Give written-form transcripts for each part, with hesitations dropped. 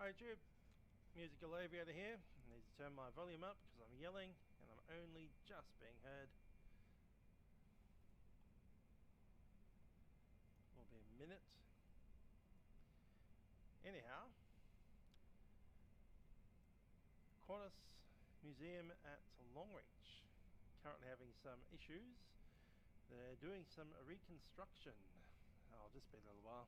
Hi YouTube, Musical Aviator here. I need to turn my volume up because I'm yelling and I'm only just being heard. Will be a minute. Anyhow, Qantas Museum at Longreach currently having some issues. They're doing some reconstruction. I'll just be a little while.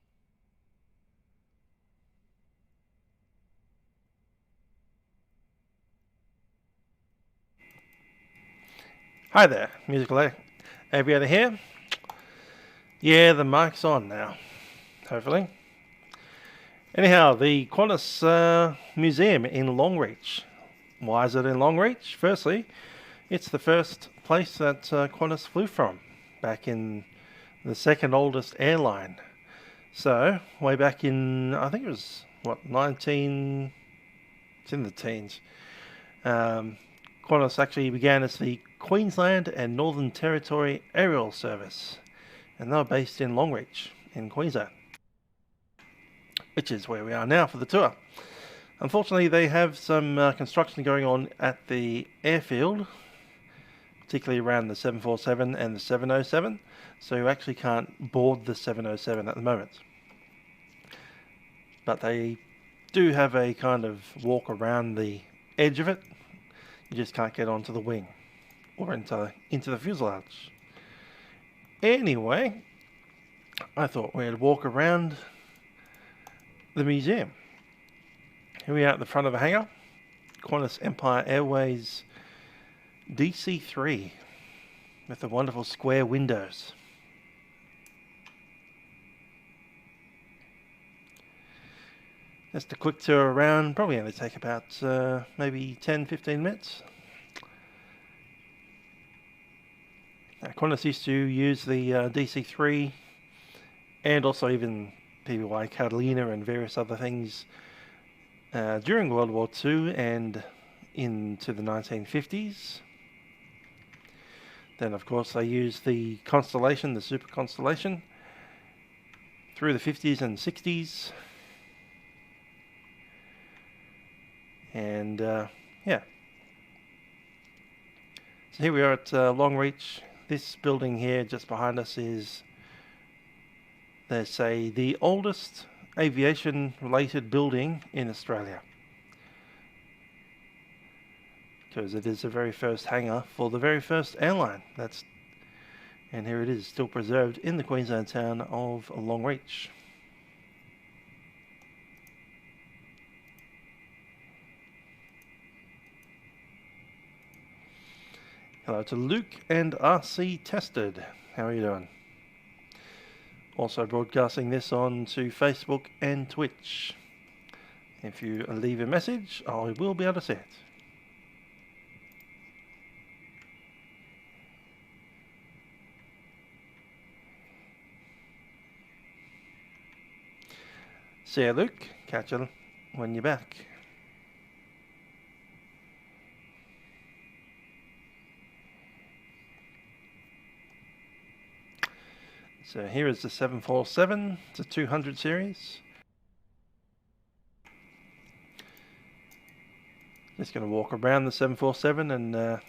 Hi there, Musical Aviator here. Yeah, the mic's on now, hopefully. Anyhow, the Qantas Museum in Longreach. Why is it in Longreach? Firstly, it's the first place that Qantas flew from back in the second oldest airline. So, way back in, I think it was, it's in the teens. Qantas actually began as the Queensland and Northern Territory Aerial Service, and they were based in Longreach in Queensland, which is where we are now for the tour. Unfortunately, they have some construction going on at the airfield, particularly around the 747 and the 707, so you actually can't board the 707 at the moment. But they do have a kind of walk around the edge of it. You just can't get onto the wing or into the fuselage. Anyway, I thought we'd walk around the museum. Here we are at the front of a hangar, Qantas Empire Airways DC3 with the wonderful square windows. Just a quick tour around, probably only take about maybe 10-15 minutes. Qantas used to use the DC3 and also even PBY Catalina and various other things during World War II and into the 1950s. Then of course they used the Constellation, the Super Constellation, through the 50s and 60s. And yeah, so here we are at Longreach. This building here just behind us is, they say, the oldest aviation related building in Australia, because it is the very first hangar for the very first airline. And here it is, still preserved in the Queensland town of Longreach. Hello to Luke and RC Tested. How are you doing? Also broadcasting this on to Facebook and Twitch. If you leave a message, I will be able to see it. See you, Luke. Catch you when you're back. So here is the 747, it's a 200 series. Just going to walk around the 747 and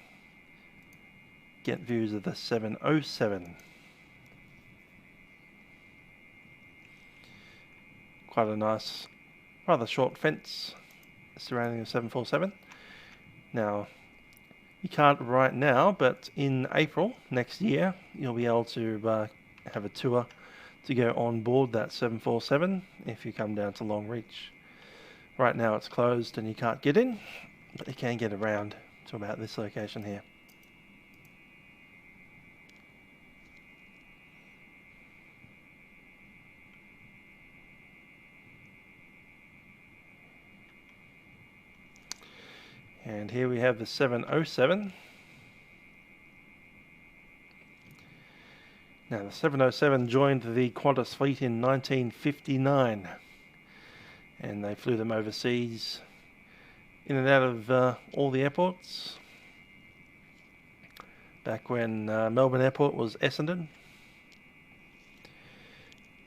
get views of the 707. Quite a nice, rather short fence surrounding the 747. Now, you can't right now, but in April next year, you'll be able to have a tour to go on board that 747 if you come down to Longreach. Right now it's closed and you can't get in, but you can get around to about this location here. And here we have the 707. Now, the 707 joined the Qantas fleet in 1959, and they flew them overseas, in and out of all the airports, back when Melbourne Airport was Essendon.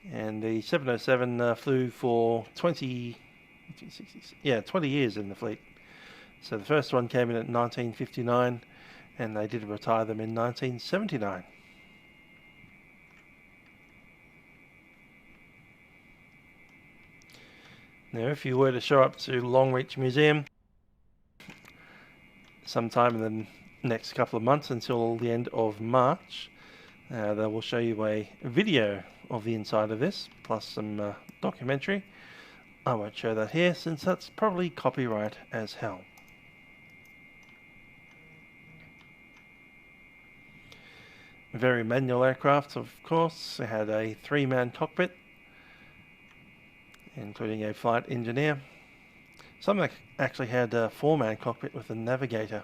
And the 707 flew for 20 Yeah, 20 years in the fleet. So the first one came in at 1959, and they did retire them in 1979. Now, if you were to show up to Longreach Museum sometime in the next couple of months until the end of March, they will show you a video of the inside of this, plus some documentary. I won't show that here since that's probably copyright as hell. Very manual aircraft, of course. They had a 3-man cockpit, including a flight engineer. Some actually had a 4-man cockpit with a navigator.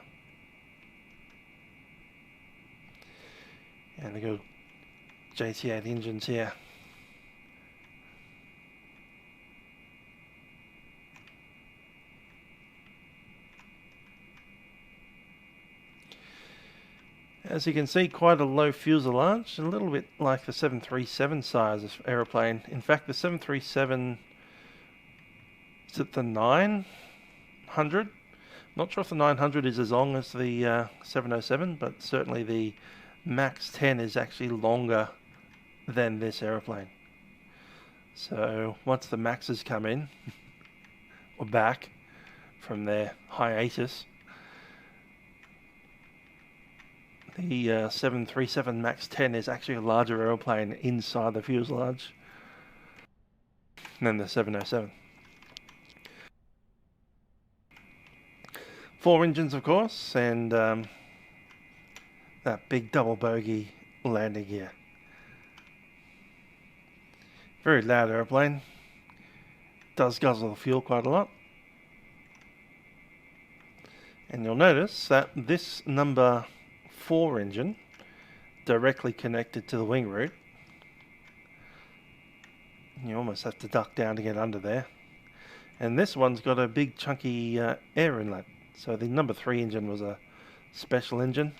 And the good JT8 engines here. As you can see, quite a low fuselage, a little bit like the 737 size of aeroplane. In fact, the 737, is it the 900? Not sure if the 900 is as long as the 707, but certainly the Max 10 is actually longer than this aeroplane. So once the Maxes come in, or back from their hiatus, the 737 Max 10 is actually a larger aeroplane inside the fuselage than the 707. 4 engines, of course, and that big double bogey landing gear. Very loud aeroplane. Does guzzle the fuel quite a lot. And you'll notice that this number 4 engine directly connected to the wing root. You almost have to duck down to get under there. And this one's got a big chunky air inlet. So the number 3 engine was a special engine.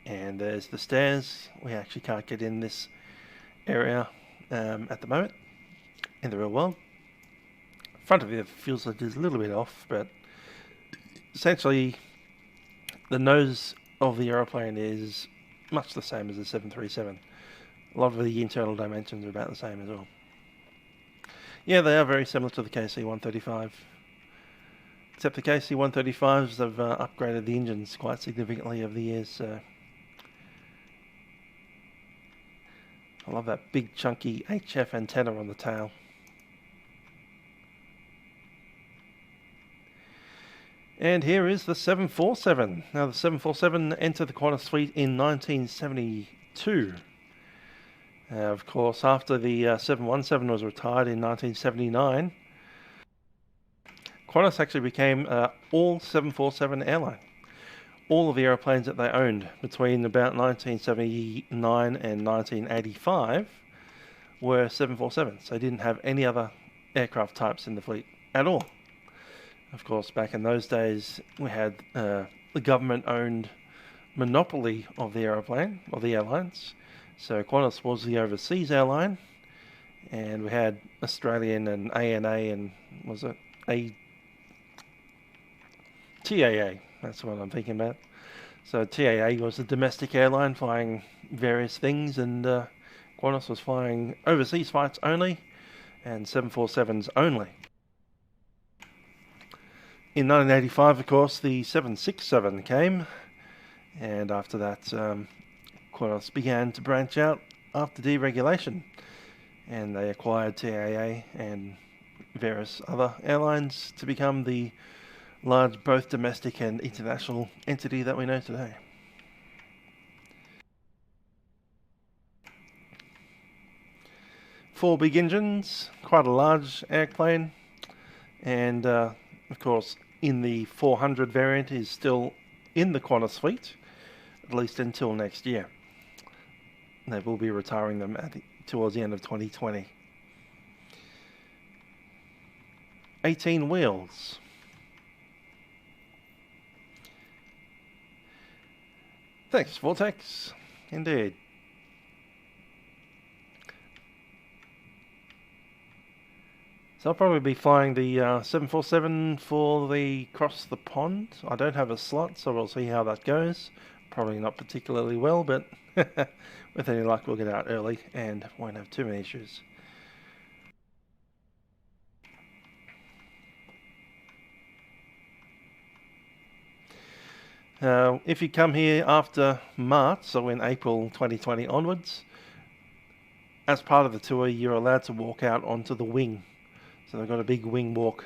And there's the stairs. We actually can't get in this area at the moment in the real world. Front of the fuselage is a little bit off, but essentially the nose of the aeroplane is much the same as the 737. A lot of the internal dimensions are about the same as well. Yeah, they are very similar to the KC-135. Except the KC-135s have upgraded the engines quite significantly over the years, so I love that big chunky HF antenna on the tail. And here is the 747. Now the 747 entered the Qantas fleet in 1972. Of course, after the 717 was retired in 1979, Qantas actually became all 747 airline. All of the aeroplanes that they owned between about 1979 and 1985 were 747s. They didn't have any other aircraft types in the fleet at all. Of course, back in those days, we had the government-owned monopoly of the aeroplane, of the airlines. So Qantas was the overseas airline, and we had Australian and ANA and was it TAA? That's what I'm thinking about. So TAA was a domestic airline flying various things, and Qantas was flying overseas flights only, and 747s only. In 1985, of course, the 767 came, and after that, Qantas began to branch out after deregulation, and they acquired TAA and various other airlines to become the large both domestic and international entity that we know today. Four big engines, quite a large airplane, and of course in the 400 variant is still in the Qantas fleet, at least until next year. They will be retiring them towards the end of 2020. 18 wheels. Thanks, VertX. Indeed. So I'll probably be flying the 747 for the cross the pond. I don't have a slot, so we'll see how that goes. Probably not particularly well, but with any luck we'll get out early and won't have too many issues. If you come here after March, so in April 2020 onwards, as part of the tour you're allowed to walk out onto the wing. So they've got a big wing walk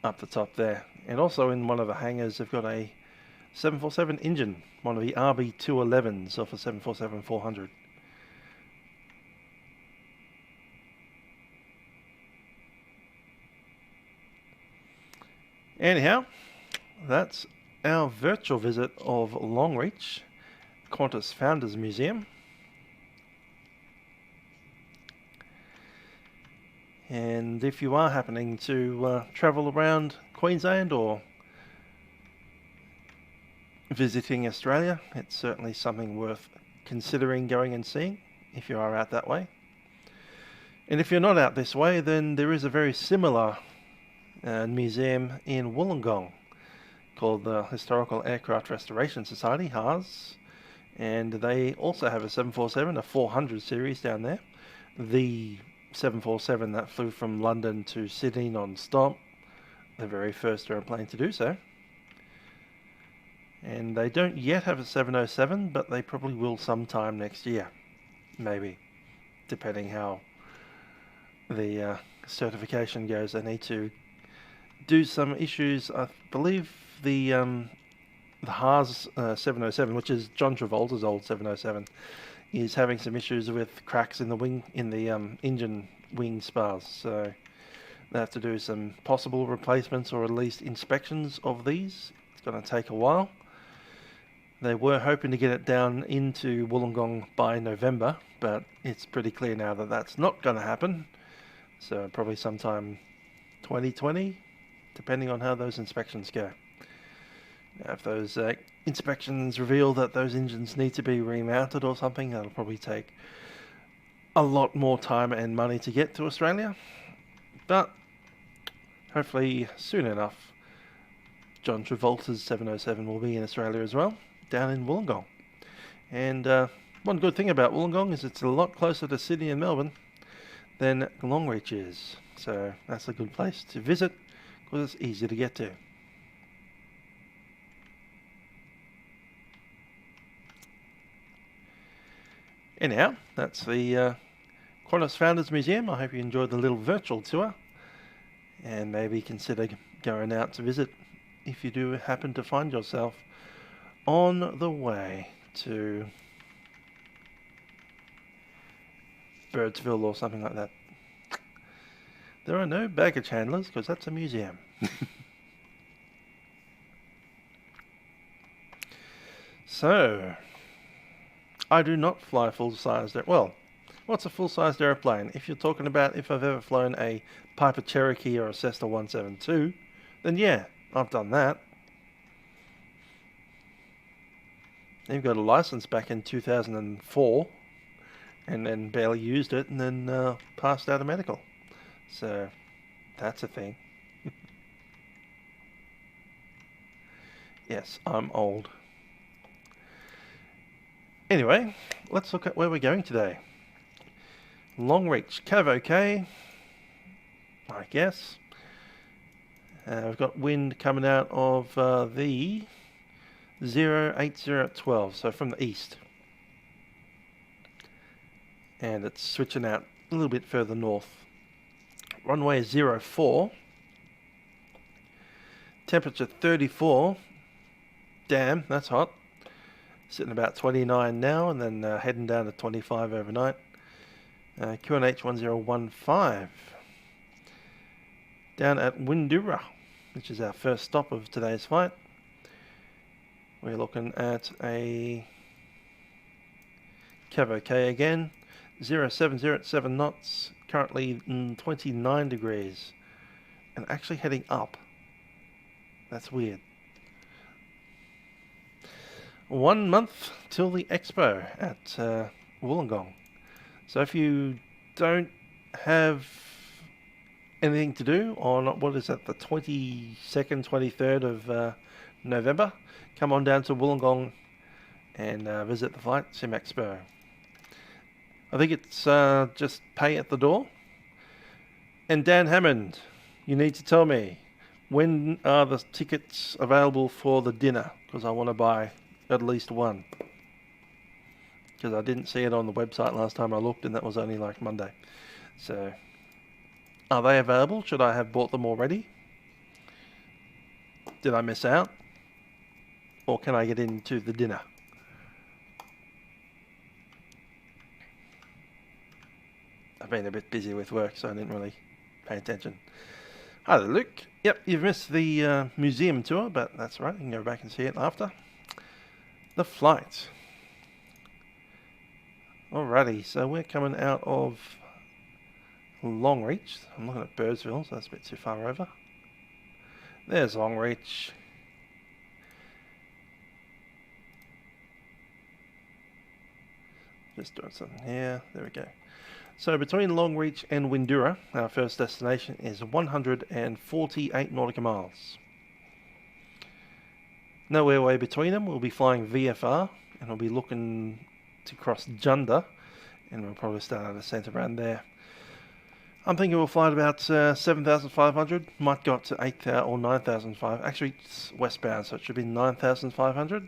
up the top there. And also in one of the hangars they've got a 747 engine, one of the RB211s off a 747-400. Anyhow, that's our virtual visit of Longreach, Qantas Founders Museum. And if you are happening to travel around Queensland or visiting Australia, it's certainly something worth considering going and seeing if you are out that way. And if you're not out this way, then there is a very similar museum in Wollongong called the Historical Aircraft Restoration Society, HARS, and they also have a 747, a 400 series down there. The 747 that flew from London to Sydney non-stop, the very first airplane to do so. And they don't yet have a 707, but they probably will sometime next year, maybe, depending how the certification goes. They need to do some issues. I believe the HARS 707, which is John Travolta's old 707, is having some issues with cracks in the wing, in the engine wing spars. So they have to do some possible replacements or at least inspections of these. It's going to take a while. They were hoping to get it down into Wollongong by November, but it's pretty clear now that that's not going to happen. So probably sometime 2020, depending on how those inspections go. Now, if those inspections reveal that those engines need to be remounted or something, that'll probably take a lot more time and money to get to Australia. But hopefully soon enough, John Travolta's 707 will be in Australia as well, down in Wollongong. And one good thing about Wollongong is it's a lot closer to Sydney and Melbourne than Longreach is. So that's a good place to visit because it's easy to get to. Anyhow, that's the Qantas Founders Museum. I hope you enjoyed the little virtual tour and maybe consider going out to visit if you do happen to find yourself on the way to Birdsville or something like that. There are no baggage handlers because that's a museum. So, I do not fly full-sized. Well, what's a full-sized airplane? If you're talking about if I've ever flown a Piper Cherokee or a Cessna 172, then yeah, I've done that. They've got a license back in 2004 and then barely used it and then passed out of medical. So that's a thing. Yes, I'm old. Anyway, let's look at where we're going today. Longreach, Cav OK, I guess. We've got wind coming out of the 08012, so from the east. And it's switching out a little bit further north. Runway 04. Temperature 34. Damn, that's hot. Sitting about 29 now and then heading down to 25 overnight. QNH 1015. Down at Windorah, which is our first stop of today's flight. We're looking at a Cav OK again. 0707 knots, currently 29 degrees. and actually heading up. That's weird. 1 month till the expo at Wollongong. So if you don't have anything to do on, what is that, the 22nd, 23rd of November, come on down to Wollongong and visit the Flight Sim Expo. I think it's just pay at the door. And Dan Hammond, you need to tell me, when are the tickets available for the dinner? Because I want to buy at least one. Because I didn't see it on the website last time I looked, and that was only like Monday. So, are they available? Should I have bought them already? Did I miss out? Or can I get into the dinner? I've been a bit busy with work, so I didn't really pay attention. Hi there, Luke. Yep, you've missed the museum tour, but that's right. You can go back and see it after. The flight. Alrighty, so we're coming out of Longreach. I'm looking at Birdsville, so that's a bit too far over. There's Longreach. Just doing something here. There we go. So between Longreach and Windorah, our first destination is 148 nautical miles. No airway between them. We'll be flying VFR, and we'll be looking to cross Junda, and we'll probably start at a centre around there. I'm thinking we'll fly at about 7,500, might go up to 8,000 or 9,500. Actually, it's westbound, so it should be 9,500.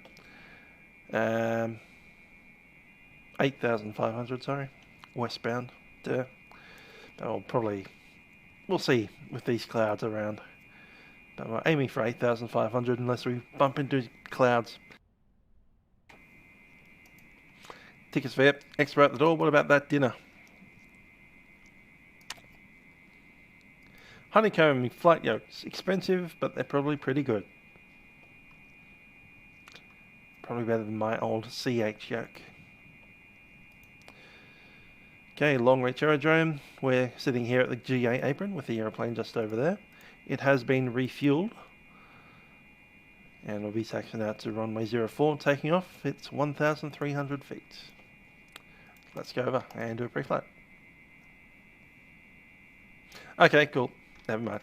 8,500, sorry, westbound. But we'll see with these clouds around. But we're aiming for 8,500 unless we bump into clouds. Tickets for extra at the door. What about that dinner? Honeycomb flight yolks. Expensive, but they're probably pretty good. Probably better than my old CH yolk. Okay, Longreach Aerodrome. We're sitting here at the GA apron with the aeroplane just over there. It has been refueled. And we'll be taxiing out to runway 04, taking off. It's 1,300 feet. Let's go over and do a pre-flight. Okay, cool. Never mind.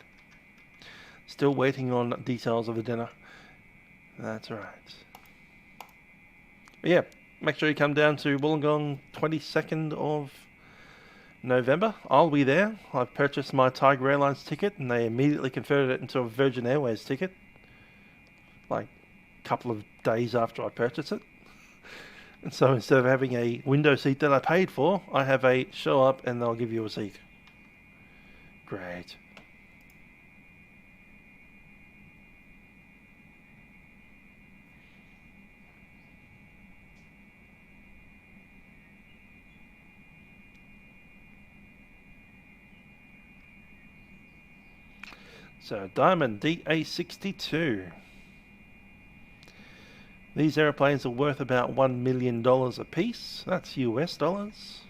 Still waiting on details of the dinner. That's right. But yeah, make sure you come down to Wollongong 22nd of November. I'll be there. I've purchased my Tiger Airlines ticket and they immediately converted it into a Virgin Airways ticket. Like a couple of days after I purchased it. And so instead of having a window seat that I paid for, I have a show up and they'll give you a seat. Great. So Diamond DA62. These airplanes are worth about $1 million a piece. That's US dollars.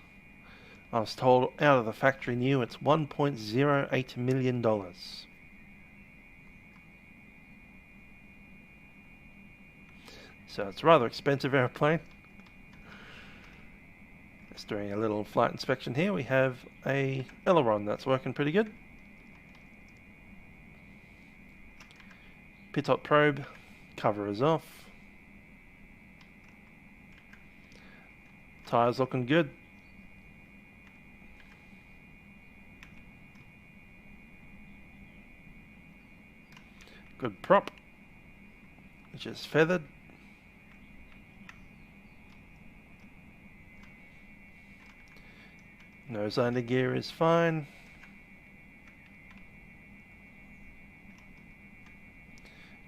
I was told out of the factory new it's $1.08 million. So it's a rather expensive airplane. Just doing a little flight inspection here. We have a aileron that's working pretty good. Pitot probe, cover is off. Tyres looking good. Good prop, which is feathered. Nose under gear is fine.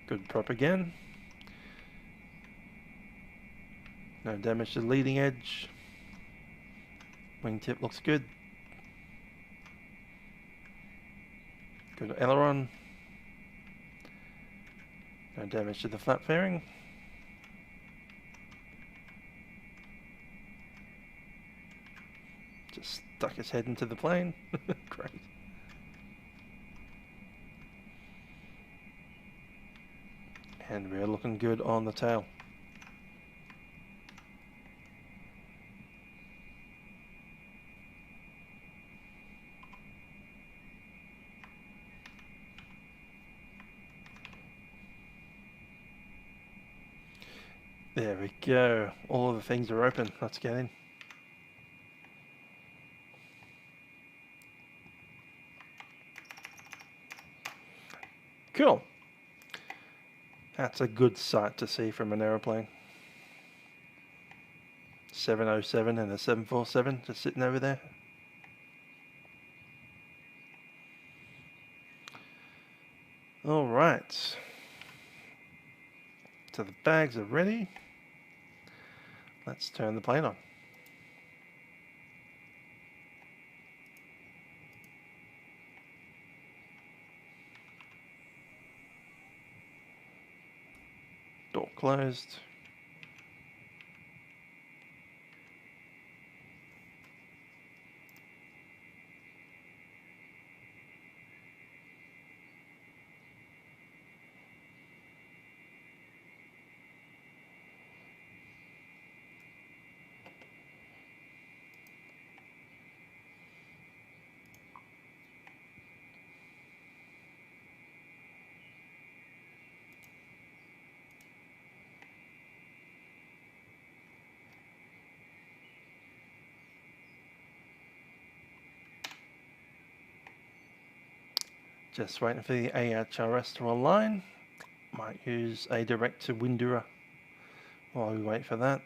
Good prop again. No damage to the leading edge. Wingtip looks good. Good aileron. No damage to the flap fairing. Just stuck his head into the plane. Great. And we're looking good on the tail. There we go. All of the things are open. Let's get in. Cool. That's a good sight to see from an aeroplane. 707 and a 747 just sitting over there. All right. So the bags are ready. Let's turn the plane on. Door closed. Just waiting for the AIP to align. Might use a direct to Windorah while we wait for that.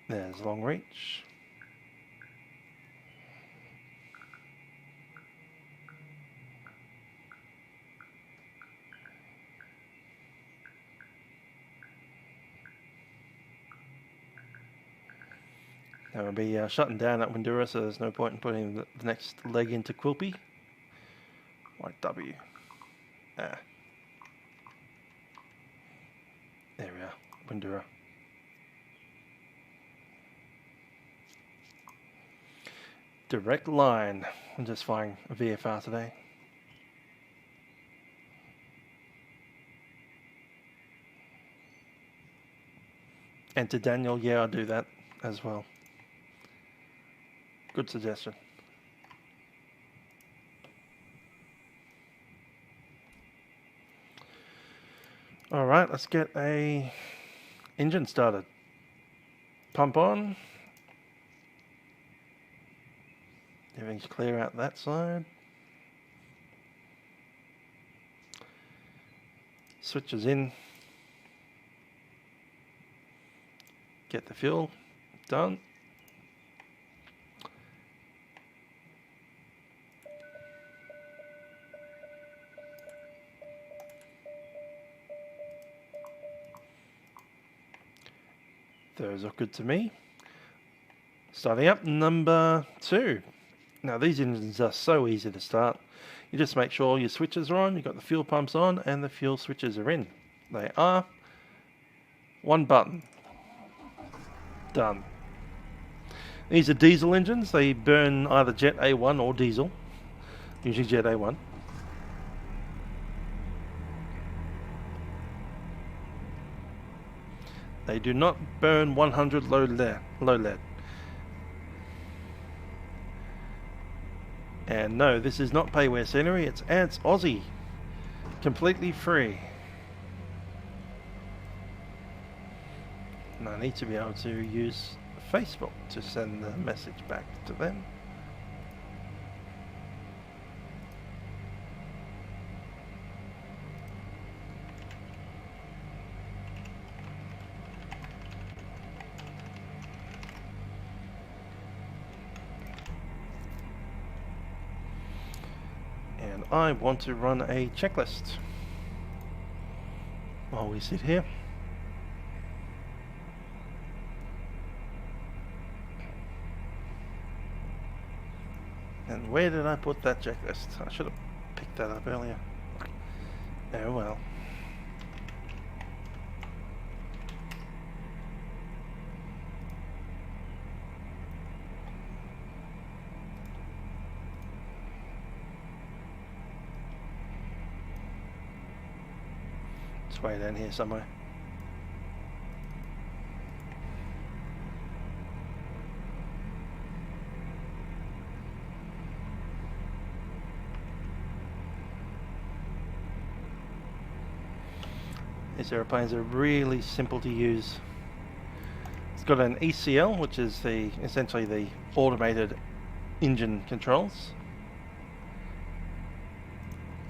There's Longreach. Now we'll be shutting down at Windourah, so there's no point in putting the next leg into Quilpie. Like W. Ah. There we are, Windourah. Direct line. I'm just flying a VFR today. And to Daniel, yeah, I'll do that as well. Good suggestion. All right, let's get a engine started. Pump on. Everything's clear out that side. Switches in. Get the fuel. Done. Those look good to me. Starting up number 2. Now these engines are so easy to start. You just make sure your switches are on, you've got the fuel pumps on, and the fuel switches are in. They are. One button. Done. These are diesel engines. They burn either Jet A1 or diesel. Usually Jet A1. They do not burn 100 low lead. And no, this is not payware scenery, it's Ants Aussie. Completely free. And I need to be able to use Facebook to send the message back to them. And I want to run a checklist while we sit here. And where did I put that checklist? I should have picked that up earlier. Oh well. It's way down here somewhere. These airplanes are really simple to use. It's got an ECL, which is essentially the automated engine controls.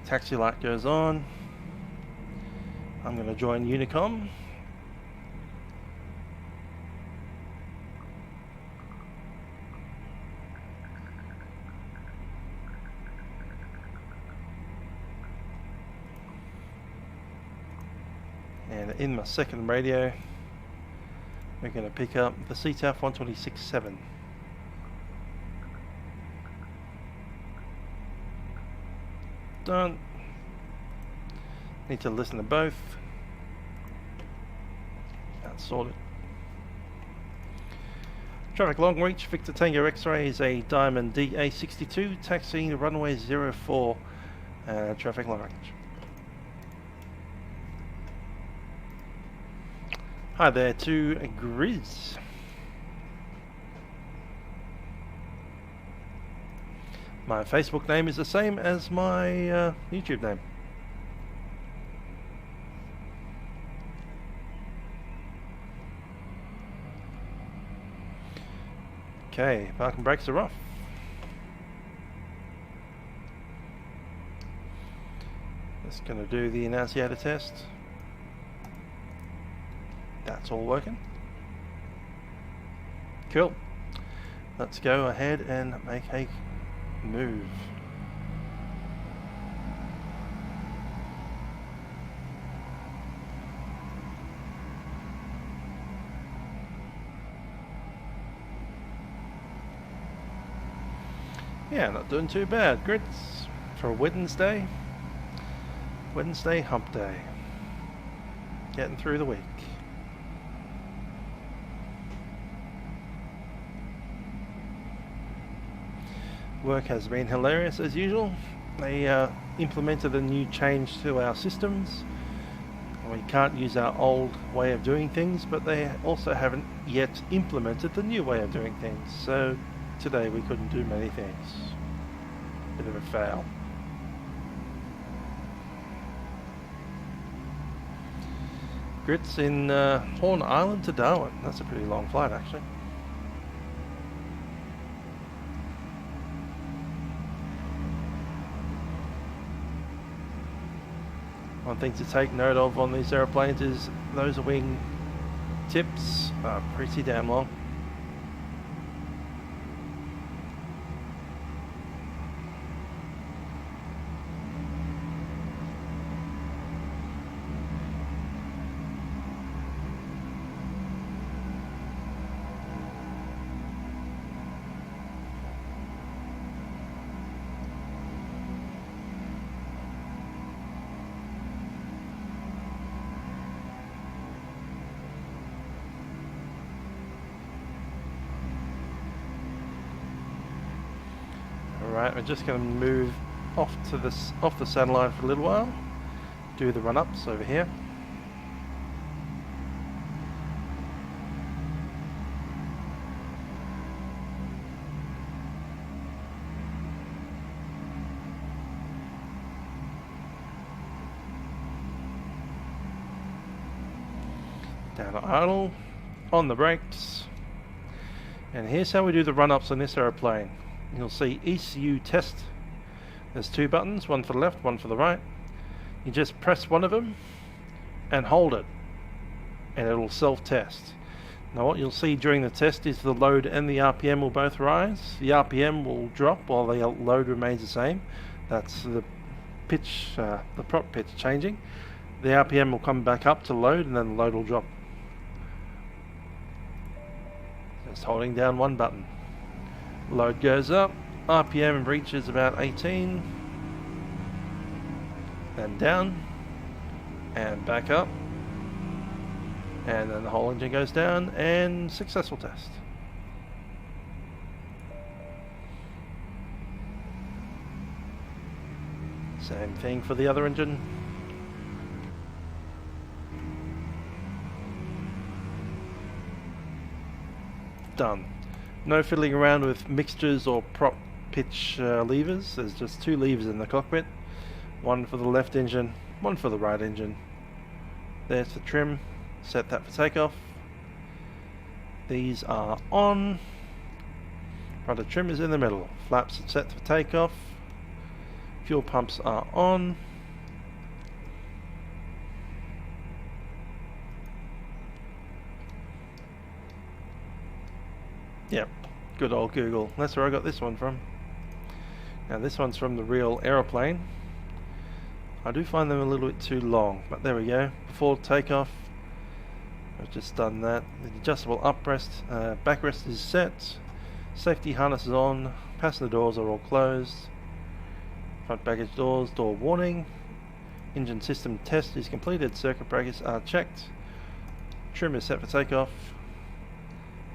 Taxi light goes on. I'm going to join Unicom. And in my second radio, we're going to pick up the CTAF 126.7. Done. Need to listen to both. That's sorted. Traffic Longreach, Victor Tango X-ray is a Diamond DA62 taxiing runway 04. Traffic Longreach. Hi there to Grizz. My Facebook name is the same as my YouTube name. Okay, parking brakes are off. Just going to do the annunciator test. That's all working. Cool. Let's go ahead and make a move. Yeah, not doing too bad. Grits for Wednesday. Wednesday hump day. Getting through the week. Work has been hilarious as usual. They implemented a new change to our systems. We can't use our old way of doing things, but they also haven't yet implemented the new way of doing things. So today we couldn't do many things. Bit of a fail. Grits in Horn Island to Darwin. That's a pretty long flight actually. One thing to take note of on these aeroplanes is those wing tips are pretty damn long. Alright, we're just going to move off the satellite for a little while. Do the run-ups over here. Down to idle, on the brakes. And here's how we do the run-ups on this aeroplane. You'll see ECU test. There's two buttons, one for the left, one for the right. You just press one of them and hold it, and it'll self-test. Now what you'll see during the test is the load and the RPM will both rise. The RPM will drop while the load remains the same. That's the pitch, the prop pitch changing. The RPM will come back up to load, and then the load will drop. Just holding down one button. Load goes up, RPM reaches about 18, then down, and back up, and then the whole engine goes down, and successful test. Same thing for the other engine. done. No fiddling around with mixtures or prop pitch levers. There's just 2 levers in the cockpit. One for the left engine, one for the right engine. There's the trim. Set that for takeoff. These are on. Rudder trim is in the middle. Flaps are set for takeoff. Fuel pumps are on. Yep, good old Google. That's where I got this one from. Now this one's from the real aeroplane. I do find them a little bit too long, but there we go. Before takeoff, I've just done that. The adjustable backrest is set. Safety harness is on. Passenger doors are all closed. Front baggage doors, door warning. Engine system test is completed. Circuit breakers are checked. Trim is set for takeoff.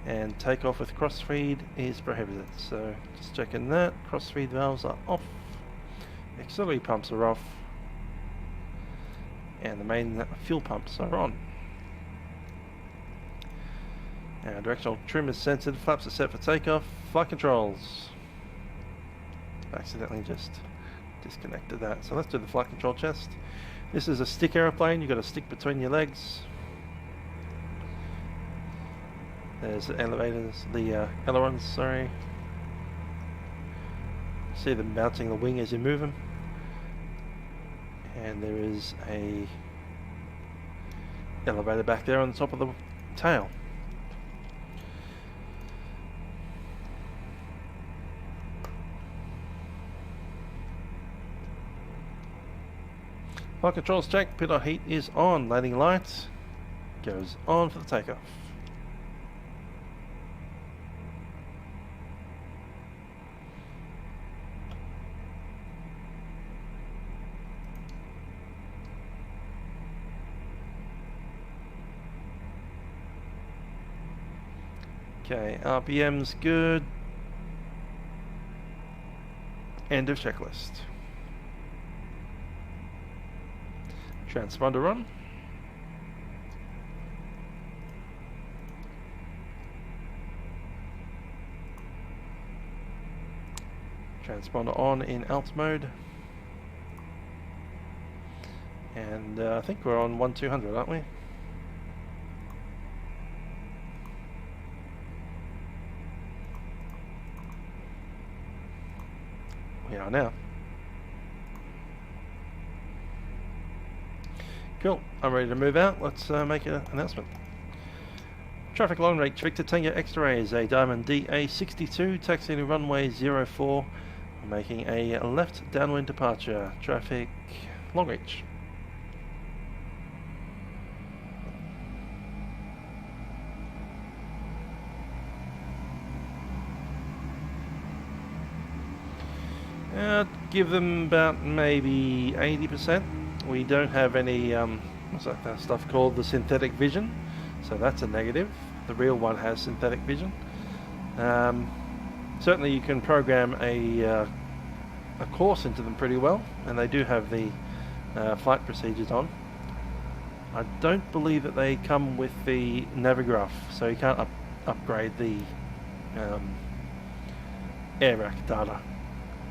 And takeoff with crossfeed is prohibited. So just checking that. Crossfeed valves are off. Auxiliary pumps are off. And the main fuel pumps are on. Now directional trim is centered. Flaps are set for takeoff. Flight controls. Accidentally just disconnected that. So let's do the flight control test. This is a stick aeroplane. You've got a stick between your legs. There's the elevators, the ailerons, sorry. See them bouncing the wing as you move them. And there is a elevator back there on the top of the tail. Flight controls check, pitot heat is on, landing light goes on for the takeoff. Okay, RPM's good. End of checklist. Transponder on. Transponder on in alt mode. And I think we're on 1200, aren't we? We are now. Cool, I'm ready to move out. Let's make an announcement. Traffic Longreach, Victor Tango X-Ray is a Diamond DA62, taxiing to runway 04, making a left downwind departure. Traffic Longreach. Give them about maybe 80%. We don't have any, what's that stuff called? The synthetic vision. So that's a negative. The real one has synthetic vision. Certainly you can program a course into them pretty well. And they do have the flight procedures on. I don't believe that they come with the Navigraph. So you can't upgrade the AirRack data.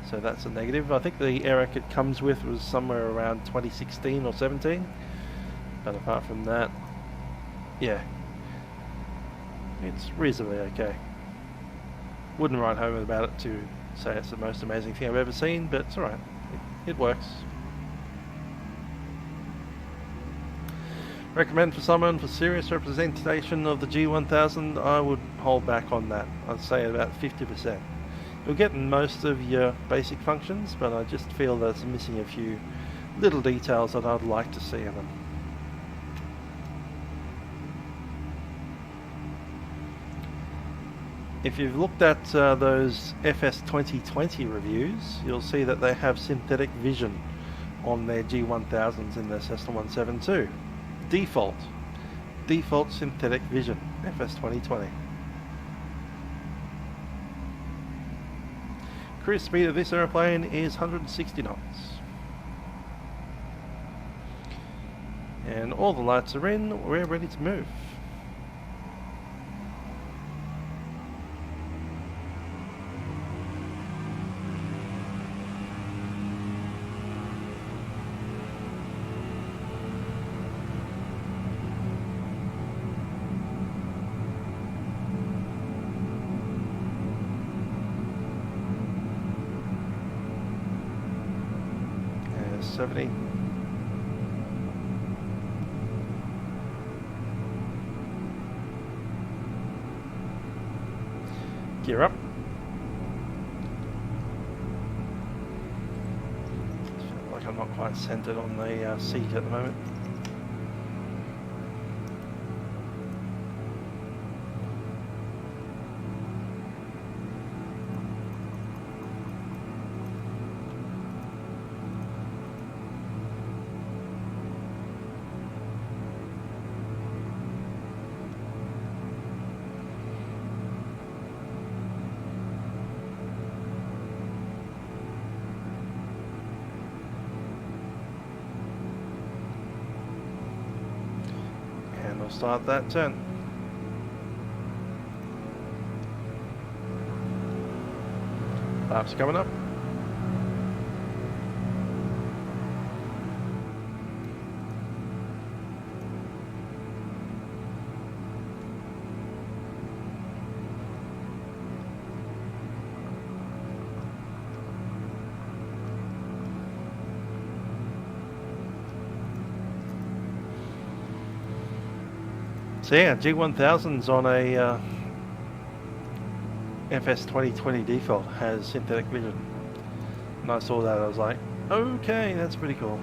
So that's a negative. I think the AirRack it comes with was somewhere around 2016 or 17. But apart from that, yeah, it's reasonably okay. Wouldn't write home about it to say it's the most amazing thing I've ever seen, but it's alright. It works. Recommend for someone for serious representation of the G1000, I would hold back on that. I'd say about 50%. You'll get most of your basic functions, but I just feel that it's missing a few little details that I'd like to see in them. If you've looked at those FS 2020 reviews, you'll see that they have synthetic vision on their G1000s in their Cessna 172. Default synthetic vision, FS 2020. Cruise speed of this airplane is 160 knots. And all the lights are in, we're ready to move. 70. Gear up. Feel like I'm not quite centered on the seat at the moment. We'll start that turn. Laps coming up. So yeah, G1000's on a FS 2020 default, has synthetic vision. And I saw that, I was like, okay, that's pretty cool.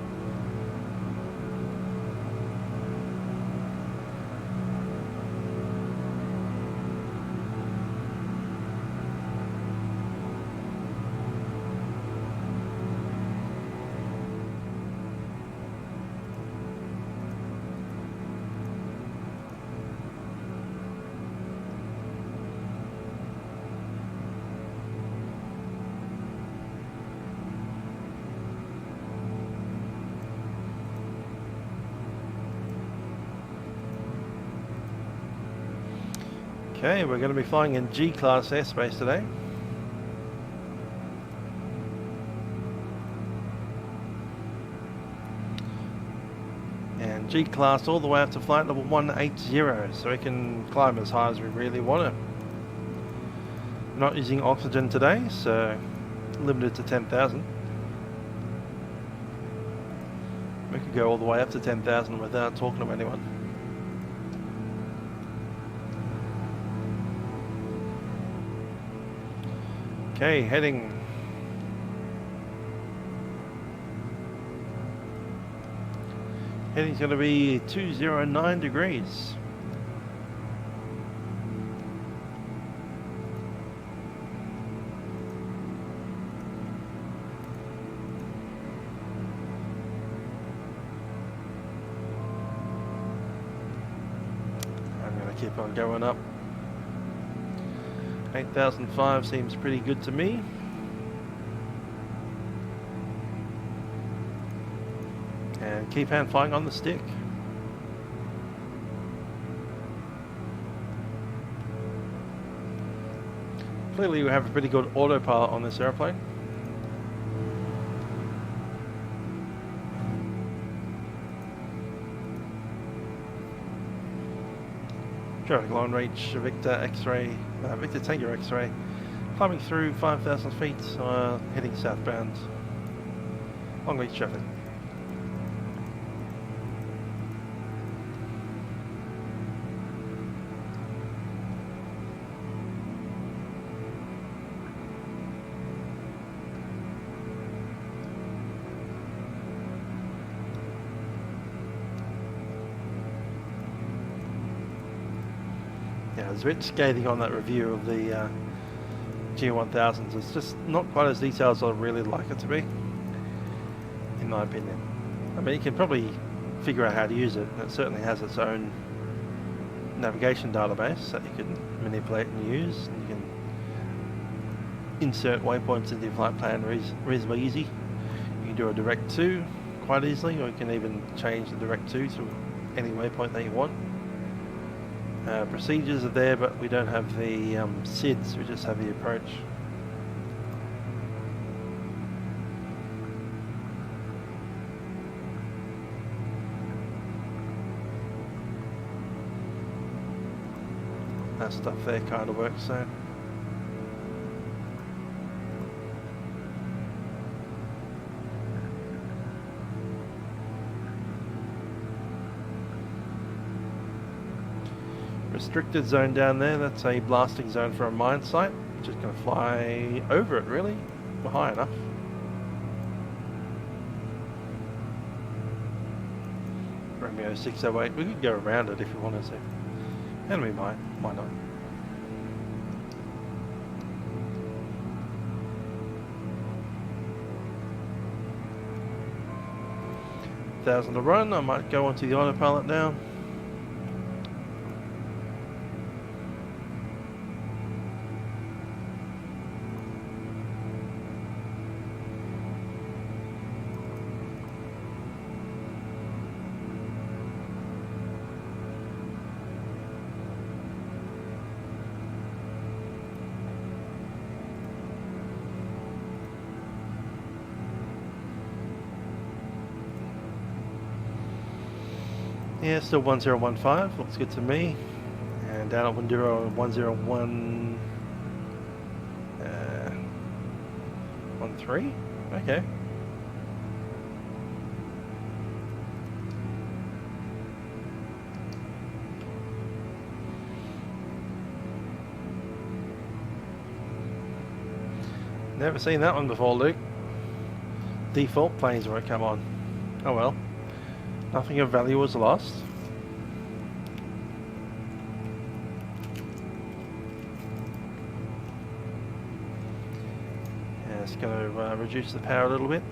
Okay, we're going to be flying in G-class airspace today. And G-class all the way up to flight level 180, so we can climb as high as we really want to. Not using oxygen today, so limited to 10,000. We could go all the way up to 10,000 without talking to anyone. Okay, heading's going to be 209 degrees. I'm going to keep on going up. 8,005 seems pretty good to me. And keep hand flying on the stick. Clearly we have a pretty good autopilot on this airplane. Longreach, Victor X-ray, Victor Tango X-ray, climbing through 5,000 feet, heading southbound. Longreach traffic. Yeah, I was a bit scathing on that review of the G1000s. It's just not quite as detailed as I'd really like it to be, in my opinion. I mean, you can probably figure out how to use it, and it certainly has its own navigation database that you can manipulate and use. And you can insert waypoints into your flight plan reasonably easy. You can do a direct to quite easily, or you can even change the direct to any waypoint that you want. Procedures are there, but we don't have the SIDs, we just have the approach. That stuff there kind of works, so. restricted zone down there. That's a blasting zone for a mine site. Just going to fly over it, really. We're high enough. Romeo 608. We could go around it if we wanted to. And we might. Why not? $1,000 to run. I might go onto the autopilot now. Yeah, still 1015, looks good to me. And down at Windorah 10113. Okay. Never seen that one before, Luke. Default planes won't come on. Oh well. Nothing of value was lost. Yeah, it's going to reduce the power a little bit.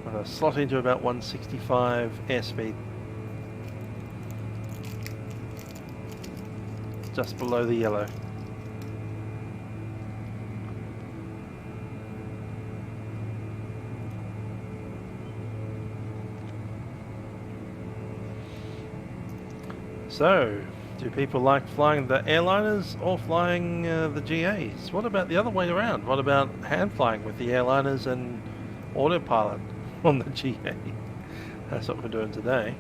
I'm going to slot into about 165 airspeed. Just below the yellow. So, do people like flying the airliners or flying the GAs? What about the other way around? What about hand flying with the airliners and autopilot on the GA? That's what we're doing today.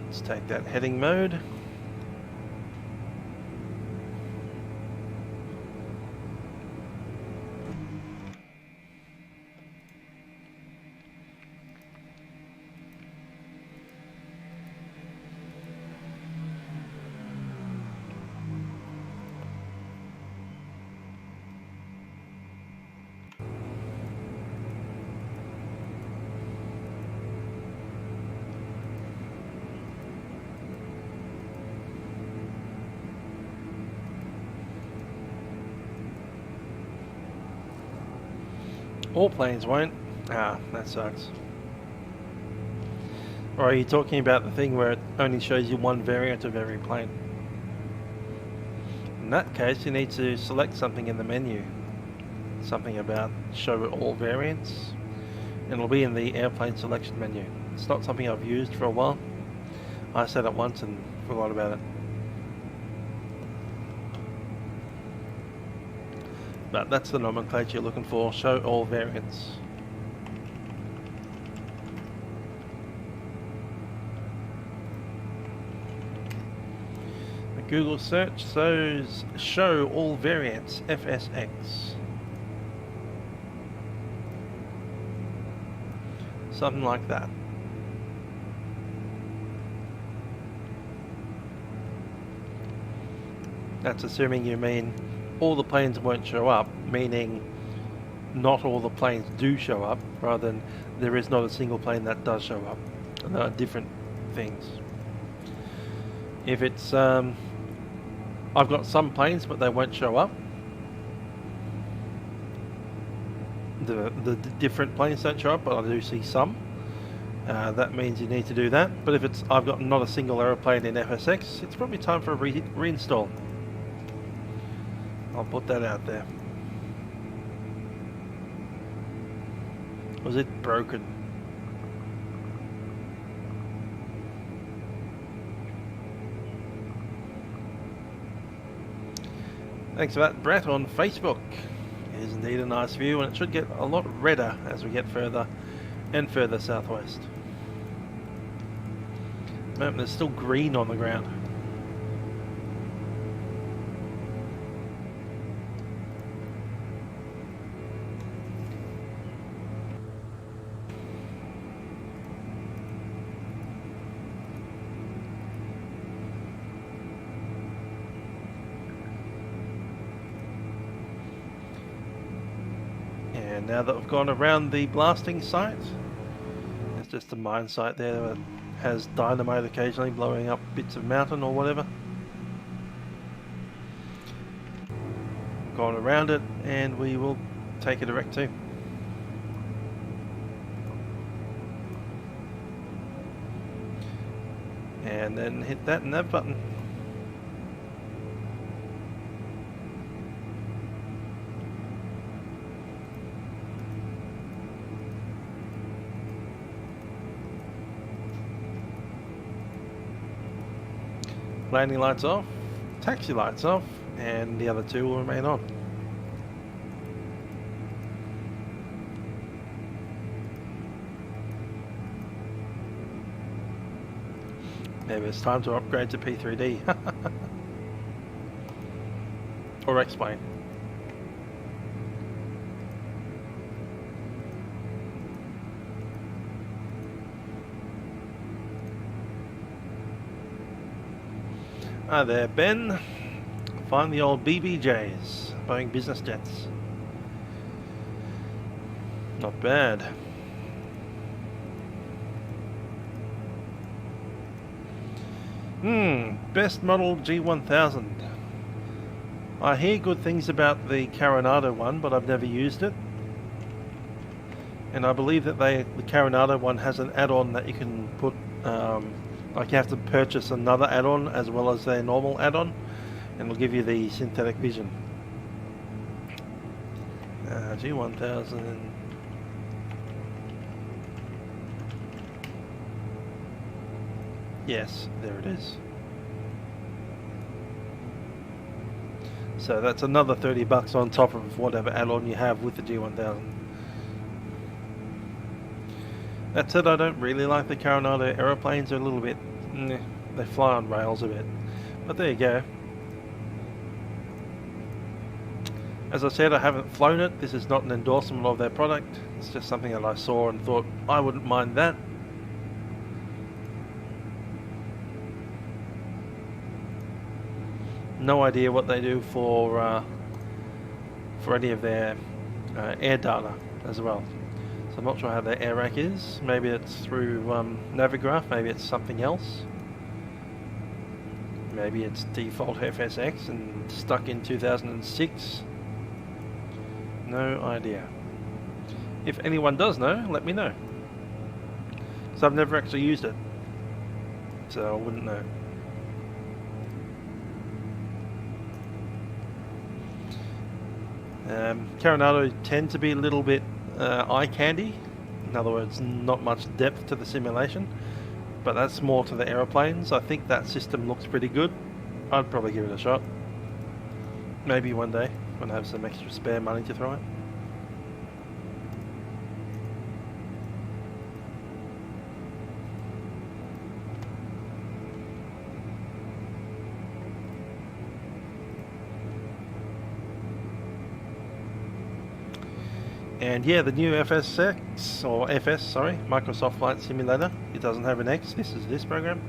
Let's take that heading mode. All planes won't. Ah, that sucks. Or are you talking about the thing where it only shows you one variant of every plane? In that case, you need to select something in the menu. Something about show all variants. And it'll be in the airplane selection menu. It's not something I've used for a while. I said it once and forgot about it. But that's the nomenclature you're looking for, show all variants. The Google search shows show all variants, FSX. Something like that. That's assuming you mean all the planes won't show up, meaning not all the planes do show up, rather than there is not a single plane that does show up. And there are different things. If it's, I've got some planes but they won't show up. The different planes don't show up, but I do see some. That means you need to do that. But if it's, I've got not a single aeroplane in FSX, it's probably time for a reinstall. I'll put that out there. Was it broken? Thanks for that, Brett, on Facebook. It is indeed a nice view, and it should get a lot redder as we get further and further southwest. There's still green on the ground. And now that I've gone around the blasting site, it's just a mine site there that has dynamite occasionally blowing up bits of mountain or whatever. Gone around it, and we will take it direct to. And then hit that nav button. Landing lights off, taxi lights off, and the other two will remain on. Maybe it's time to upgrade to P3D. Or X-Plane. Hi there, Ben. Find the old BBJs, Boeing business jets. Not bad. Best model G1000. I hear good things about the Coronado one, but I've never used it. And I believe that the Coronado one has an add-on that you can put, like you have to purchase another add-on as well as their normal add-on, and it'll give you the synthetic vision. G1000. Yes, there it is. So that's another $30 on top of whatever add-on you have with the G1000. That said, I don't really like the Coronado aeroplanes. They're a little bit, they fly on rails a bit. But there you go. As I said, I haven't flown it. This is not an endorsement of their product. It's just something that I saw and thought I wouldn't mind that. No idea what they do for any of their air data as well. So I'm not sure how their air rack is. Maybe it's through Navigraph, maybe it's something else. Maybe it's default FSX and stuck in 2006. No idea. If anyone does know, let me know. Because I've never actually used it, so I wouldn't know. Coronado tend to be a little bit eye candy. In other words, not much depth to the simulation, but that's more to the aeroplanes. I think that system looks pretty good. I'd probably give it a shot. Maybe one day when I have some extra spare money to throw it. And yeah, the new FSX, or FS, sorry, Microsoft Flight Simulator. It doesn't have an X, this is this program.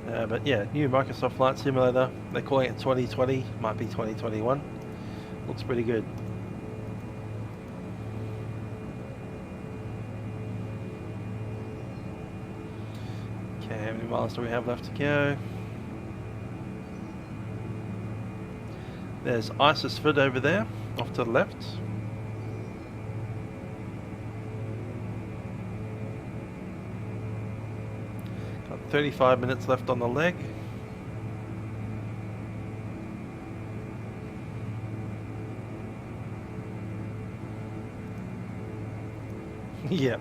But yeah, new Microsoft Flight Simulator. They're calling it 2020, might be 2021. Looks pretty good. Okay, how many miles do we have left to go? There's Isisford over there, off to the left. Got 35 minutes left on the leg. Yep.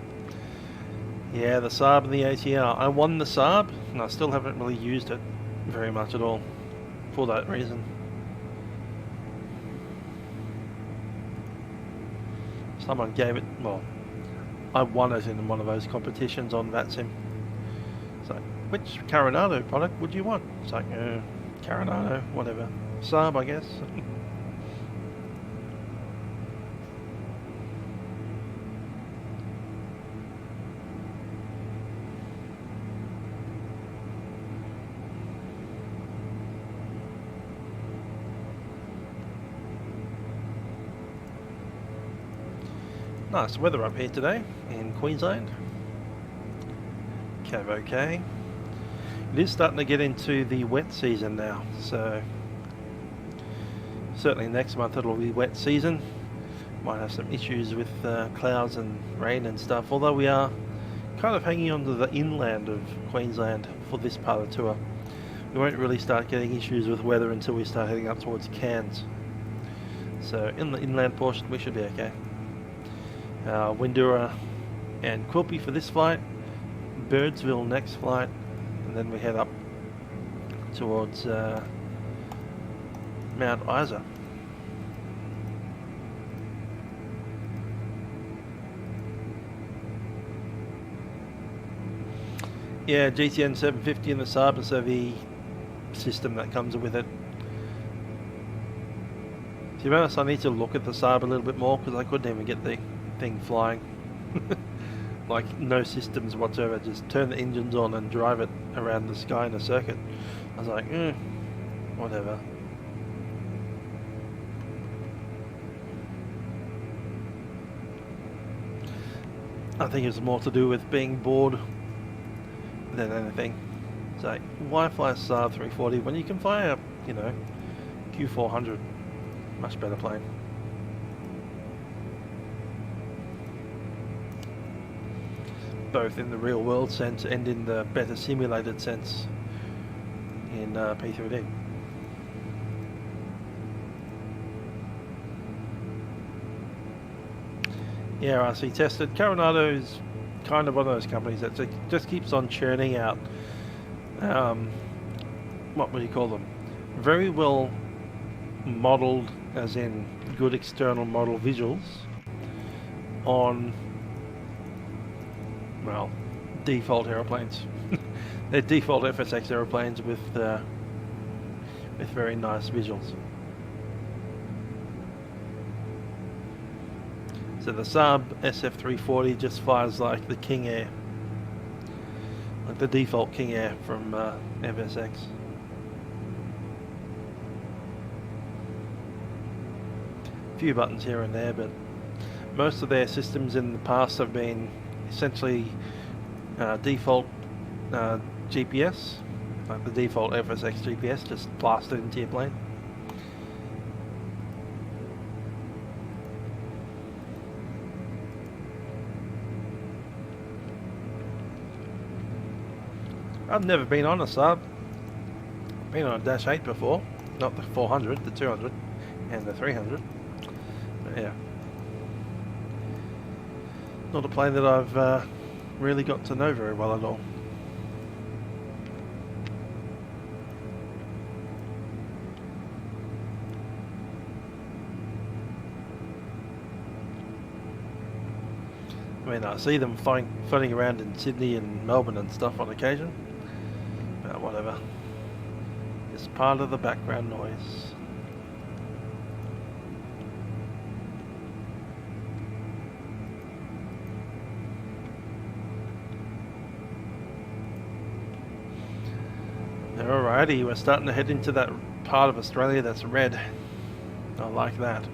Yeah, the Saab and the ATR. I won the Saab, and I still haven't really used it very much at all, for that reason. Someone gave it, well, I won it in one of those competitions on VATSIM. It's like, which Coronado product would you want? It's like, Coronado, whatever. Saab, I guess. Nice weather up here today in Queensland. Okay. It is starting to get into the wet season now, so certainly next month it'll be wet season. Might have some issues with clouds and rain and stuff, although we are kind of hanging on to the inland of Queensland for this part of the tour. We won't really start getting issues with weather until we start heading up towards Cairns. So in the inland portion we should be okay. Windourah and Quilpie for this flight, Birdsville next flight, and then we head up towards Mount Isa. Yeah, GTN 750 and the Saab and the system that comes with it. To be honest, I need to look at the Saab a little bit more because I couldn't even get the thing flying. Like no systems whatsoever, just turn the engines on and drive it around the sky in a circuit. I was like, whatever. I think it's more to do with being bored than anything. It's like, why fly a Saab 340 when you can fly a, Q400? Much better plane. Both in the real world sense and in the better simulated sense in P3D. Yeah, RC tested. Coronado's kind of one of those companies that just keeps on churning out, what would you call them? Very well modeled, as in good external model visuals on, well, default aeroplanes. They're default FSX aeroplanes with very nice visuals. So the Saab SF340 just fires like the King Air, like the default King Air from FSX. A few buttons here and there, but most of their systems in the past have been essentially default GPS, like the default FSX GPS, just blasted into your plane. I've never been on a Saab. Been on a Dash 8 before, not the 400, the 200, and the 300. But yeah, not a plane that I've really got to know very well at all. I mean, I see them floating around in Sydney and Melbourne and stuff on occasion. But whatever. It's part of the background noise. Alrighty, we're starting to head into that part of Australia that's red. I like that.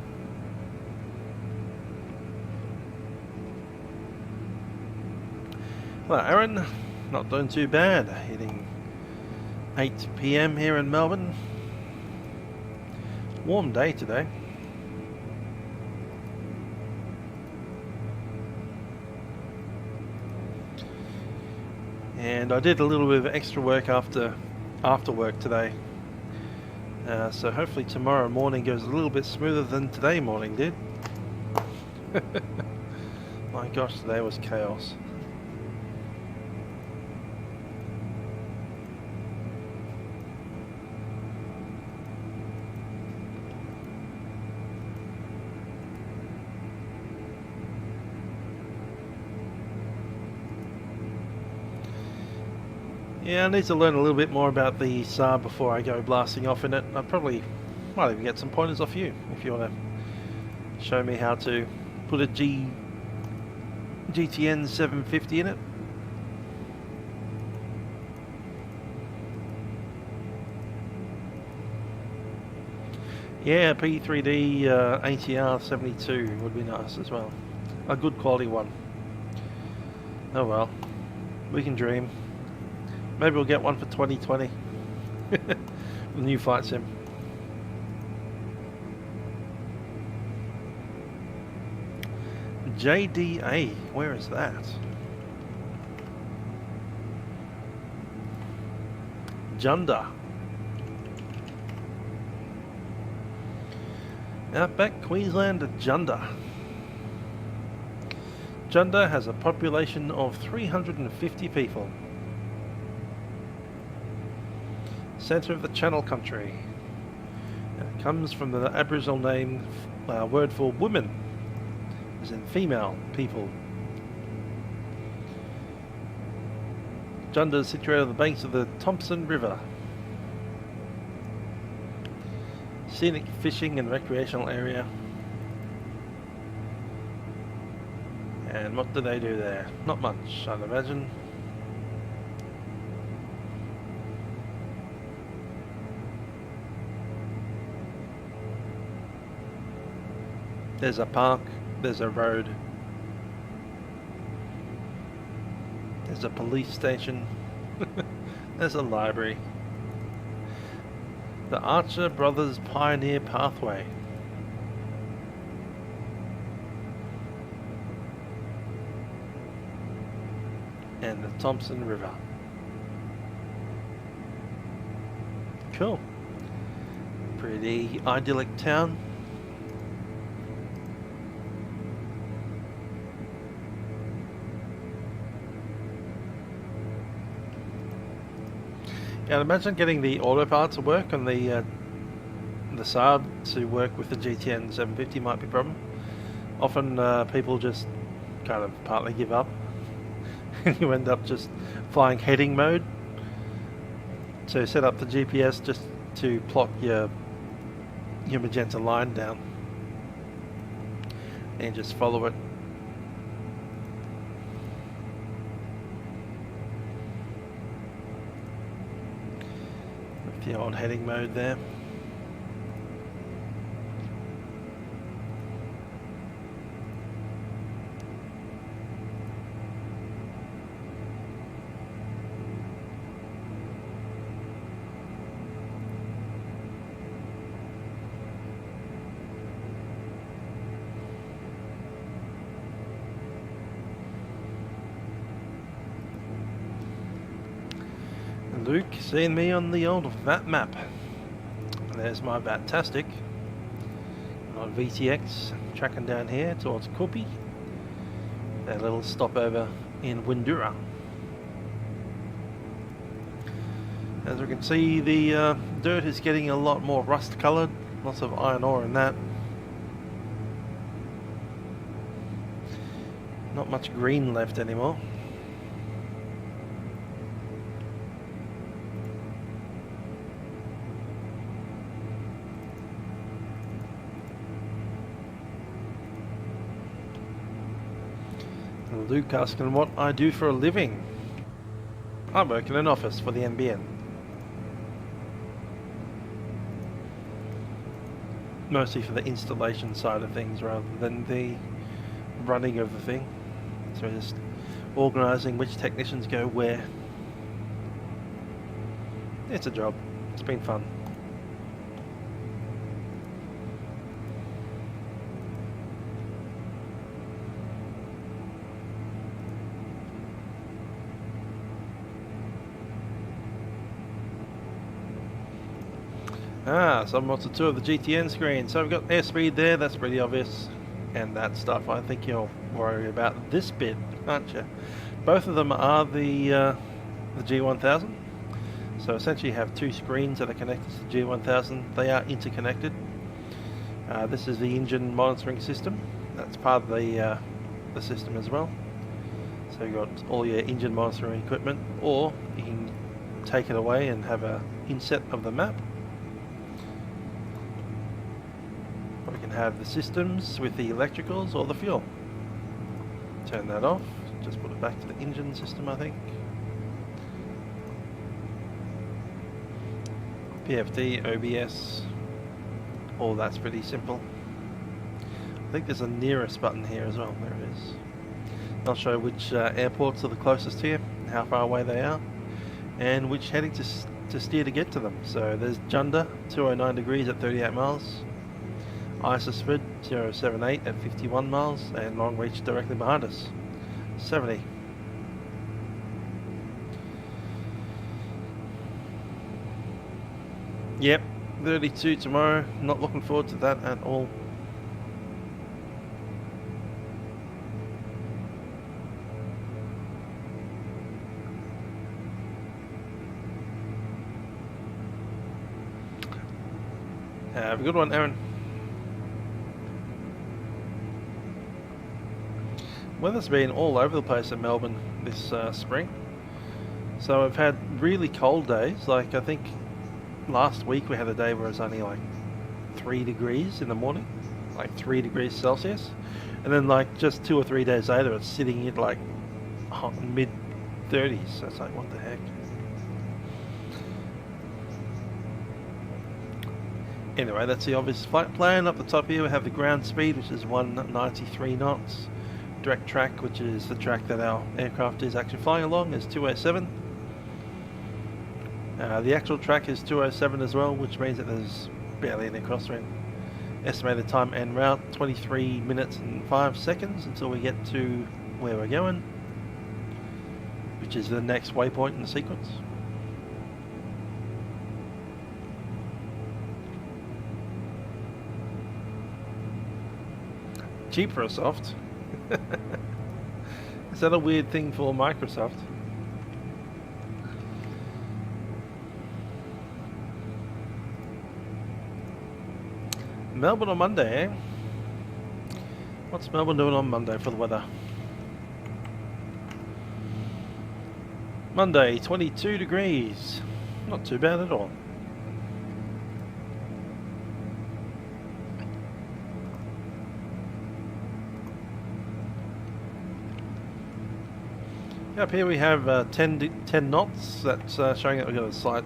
Hello Aaron, not doing too bad, hitting 8 PM here in Melbourne. Warm day today. And I did a little bit of extra work after work today. So hopefully tomorrow morning goes a little bit smoother than today morning did. My gosh, today was chaos. Yeah, I need to learn a little bit more about the Saab before I go blasting off in it. I probably might even get some pointers off you if you want to show me how to put a GTN 750 in it. Yeah, P3D ATR 72 would be nice as well. a good quality one. Oh well, we can dream. Maybe we'll get one for 2020. The new flight sim. JDA, where is that? Junda. Outback Queensland at Junda. Junda has a population of 350 people. Centre of the Channel Country. It comes from the Aboriginal name, word for women, as in female people. Junda is situated on the banks of the Thompson River. Scenic fishing and recreational area. And what do they do there? Not much, I'd imagine. There's a park, there's a road, there's a police station, there's a library. The Archer Brothers Pioneer Pathway. And the Thompson River. Cool. Pretty idyllic town. Yeah, I'd imagine getting the auto parts to work on the Saab to work with the GTN 750 might be a problem. Often people just kind of partly give up and you end up just flying heading mode. So set up the GPS just to plot your magenta line down and just follow it. The old heading mode there. Luke, seeing me on the old VAT map. There's my Vatastic on VTX, tracking down here towards Quilpie. A little stopover in Windorah. As we can see, the dirt is getting a lot more rust coloured, lots of iron ore in that. Not much green left anymore. Luke asking what I do for a living. I work in an office for the NBN. Mostly for the installation side of things rather than the running of the thing. So we're just organising which technicians go where. It's a job. It's been fun. So I'm on to two of the GTN screens. So we've got airspeed there, that's pretty obvious. And that stuff, I think you'll worry about this bit, aren't you? Both of them are the G1000. So essentially you have two screens that are connected to the G1000. They are interconnected. This is the engine monitoring system. That's part of the system as well. So you've got all your engine monitoring equipment, or you can take it away and have a inset of the map. We can have the systems with the electricals or the fuel. Turn that off, just put it back to the engine system, I think. PFD, OBS, all that's pretty simple. I think there's a nearest button here as well. There it is. I'll show which airports are the closest here, how far away they are, and which heading to steer to get to them. So there's Junda, 209 degrees at 38 miles. Isisford, 078 at 51 miles, and Longreach directly behind us, 70. Yep, 32 tomorrow. Not looking forward to that at all. Have a good one, Aaron. Weather's been all over the place in Melbourne this spring. So we've had really cold days. Like I think last week we had a day where it was only like 3 degrees in the morning, like 3 degrees Celsius, and then like just 2 or 3 days later it's sitting at like mid 30s. So it's like, what the heck? Anyway, that's the obvious flight plan. Up the top here we have the ground speed, which is 193 knots. Direct track, which is the track that our aircraft is actually flying along, is 207. The actual track is 207 as well, which means that there's barely any crosswind. Estimated time en route, 23 minutes and 5 seconds until we get to where we're going, which is the next waypoint in the sequence. Cheap for a soft. Is that a weird thing for Microsoft? Melbourne on Monday, eh? What's Melbourne doing on Monday for the weather? Monday, 22 degrees. Not too bad at all. Up here we have 10 knots. That's showing that we've got a slight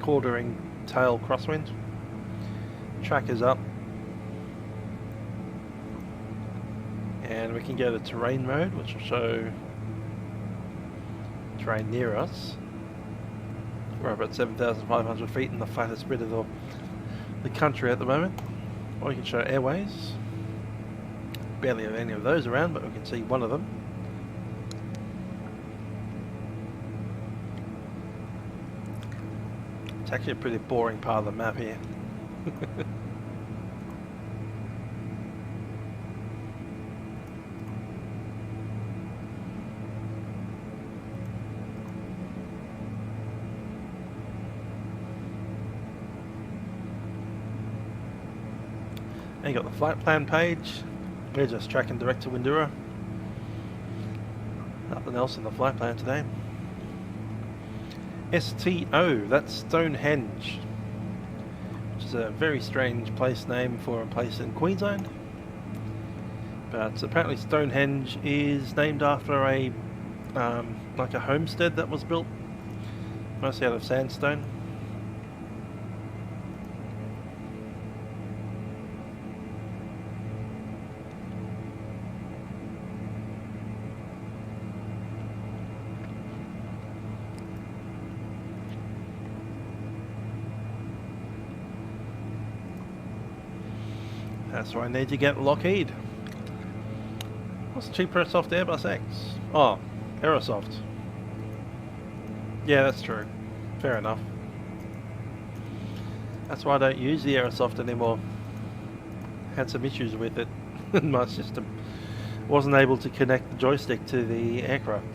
quartering tail crosswind. Track is up. And we can go to terrain mode, which will show terrain near us. We're about 7,500 feet in the flattest bit of the country at the moment. Or we can show airways. Barely have any of those around, but we can see one of them. It's actually a pretty boring part of the map here. And you got the flight plan page. We're just tracking direct to Windourah. Nothing else in the flight plan today. STO, that's Stonehenge, which is a very strange place name for a place in Queensland. But apparently Stonehenge is named after a like a homestead that was built mostly out of sandstone. That's why I need to get Lockheed. What's cheaper soft Airbus X? Oh, Aerosoft. Yeah, that's true. Fair enough. That's why I don't use the Aerosoft anymore. Had some issues with it in my system. Wasn't able to connect the joystick to the aircraft.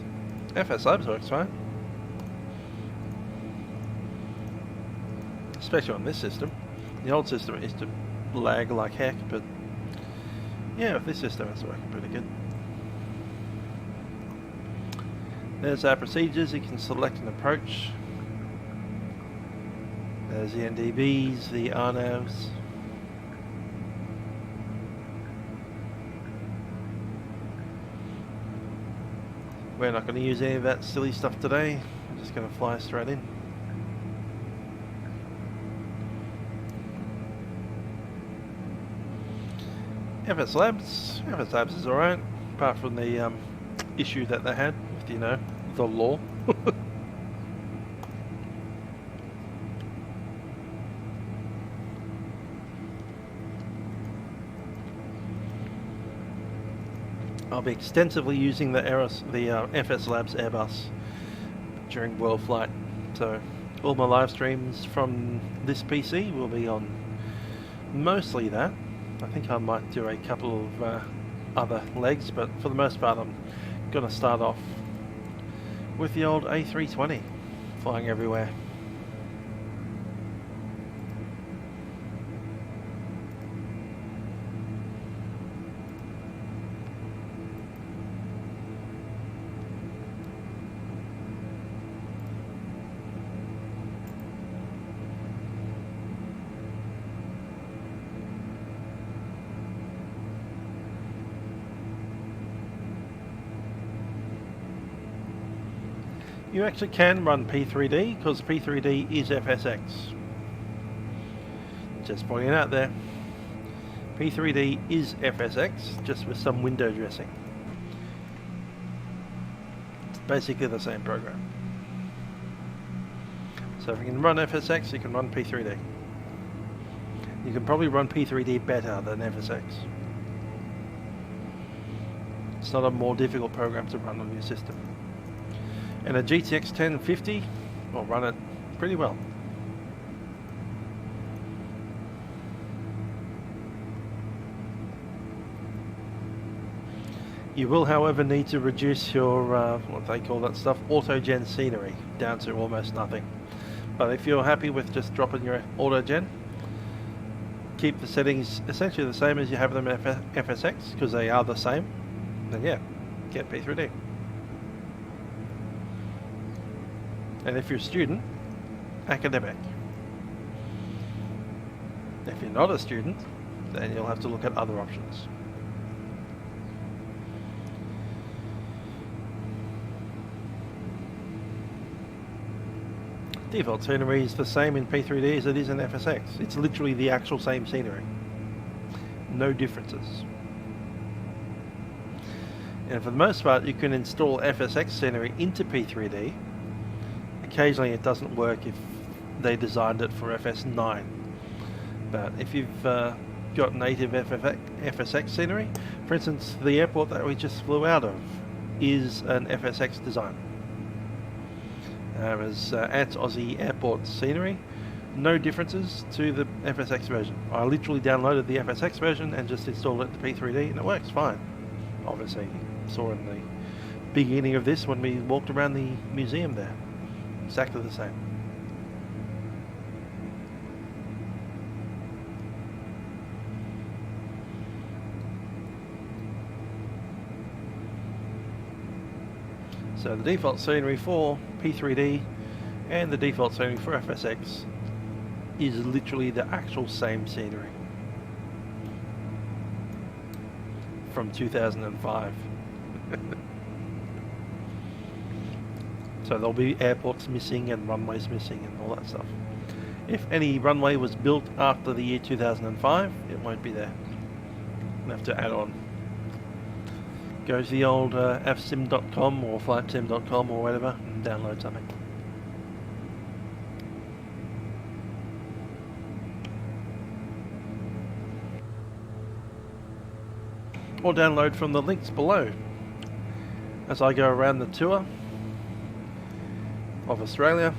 FS Labs works fine. Especially on this system. The old system it used to lag like heck, but yeah, with this system it's working pretty good. There's our procedures. You can select an approach. There's the NDBs, the RNAVs. We're not going to use any of that silly stuff today. We're just going to fly straight in. FS Labs. FS Labs is alright, apart from the issue that they had with, you know, the law. I'll be extensively using the FS Labs Airbus during world flight, so all my live streams from this PC will be on mostly that. I think I might do a couple of other legs, but for the most part I'm going to start off with the old A320 flying everywhere. You actually can run P3D because P3D is FSX. Just pointing it out there. P3D is FSX, just with some window dressing. It's basically the same program. So if you can run FSX, you can run P3D. You can probably run P3D better than FSX. It's not a more difficult program to run on your system. And a GTX 1050 will run it pretty well. You will, however, need to reduce your, what they call that stuff, auto-gen scenery down to almost nothing. But if you're happy with just dropping your auto-gen, keep the settings essentially the same as you have them in FSX, because they are the same, then yeah, get P3D. And if you're a student, academic. If you're not a student, then you'll have to look at other options. Default scenery is the same in P3D as it is in FSX. It's literally the actual same scenery. No differences. And for the most part, you can install FSX scenery into P3D. Occasionally it doesn't work if they designed it for FS9. But if you've got native FSX scenery, for instance, the airport that we just flew out of is an FSX design. As ATS Aussie airport scenery, no differences to the FSX version. I literally downloaded the FSX version and just installed it to P3D and it works fine. Obviously, you saw in the beginning of this when we walked around the museum there. Exactly the same. So the default scenery for P3D and the default scenery for FSX is literally the actual same scenery from 2005. So there'll be airports missing and runways missing and all that stuff. If any runway was built after the year 2005, it won't be there. You'll have to add on. Go to the old fsim.com or flightsim.com or whatever and download something. Or download from the links below. As I go around the tour of Australia,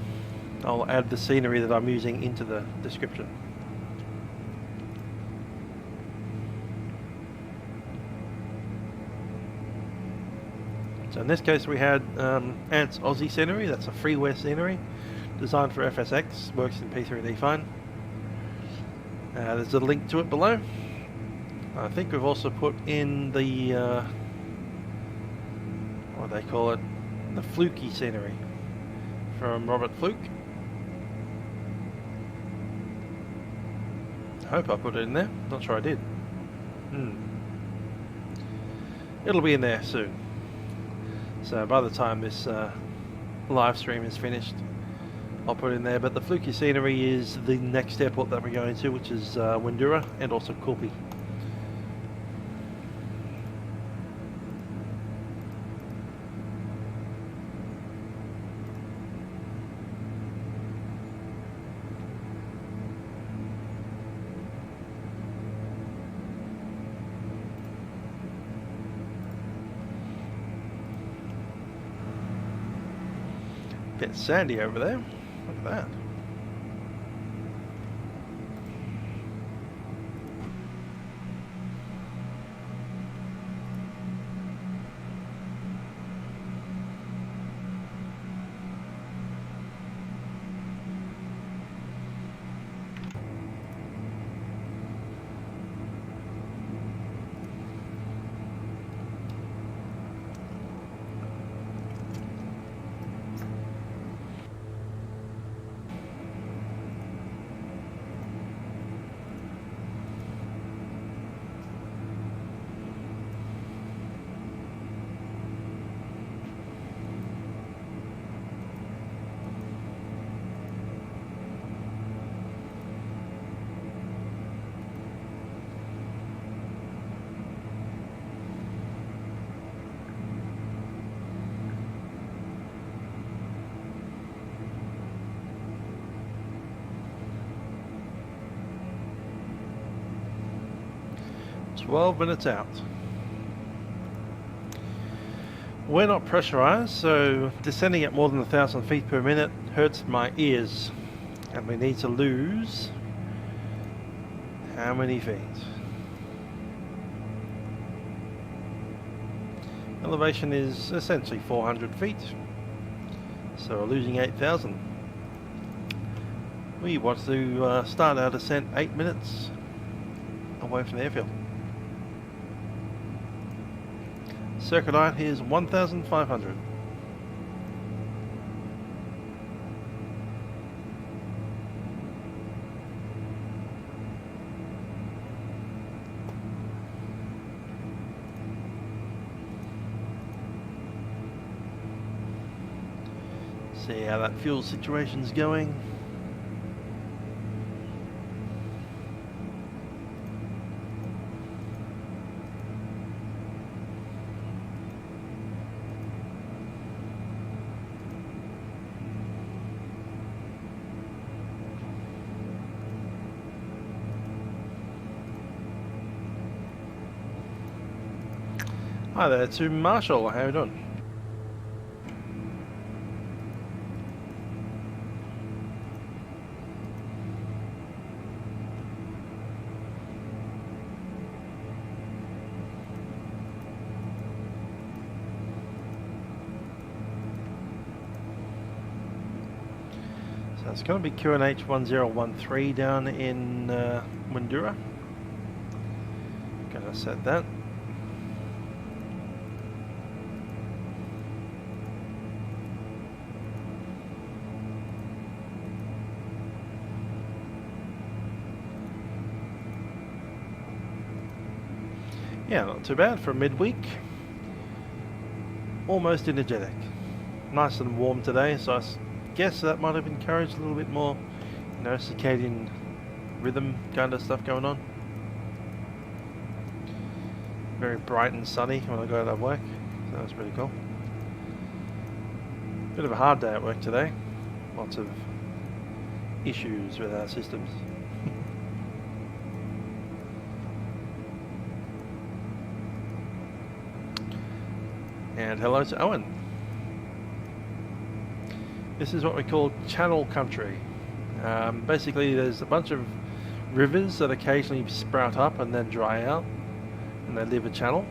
I'll add the scenery that I'm using into the description. So in this case we had ATS Aussie scenery. That's a freeware scenery designed for FSX, works in P3D fine. There's a link to it below. I think we've also put in the what do they call it, the Fluky scenery from Robert Fluke. I hope I put it in there. Not sure I did. It'll be in there soon. So by the time this live stream is finished, I'll put it in there. But the Fluky scenery is the next airport that we're going to, which is Windourah and also Quilpie. Bit sandy over there. Look at that. "12 minutes out." We're not pressurized, so descending at more than 1,000 feet per minute hurts my ears. And we need to lose how many feet? Elevation is essentially 400 feet, so we're losing 8,000. We want to start our descent 8 minutes away from the airfield. Circuit height is 1,500. See how that fuel situation's going. Hi there to Marshall, how you doing? So it's going to be QNH 1013 down in Windourah. Gonna set that. Yeah, not too bad for a midweek. Almost energetic. Nice and warm today, so I guess that might have encouraged a little bit more, you know, circadian rhythm kind of stuff going on. Very bright and sunny when I go to work, so that's pretty cool. Bit of a hard day at work today. Lots of issues with our systems. And hello to Owen. This is what we call channel country. Basically there's a bunch of rivers that occasionally sprout up and then dry out, and they leave a channel.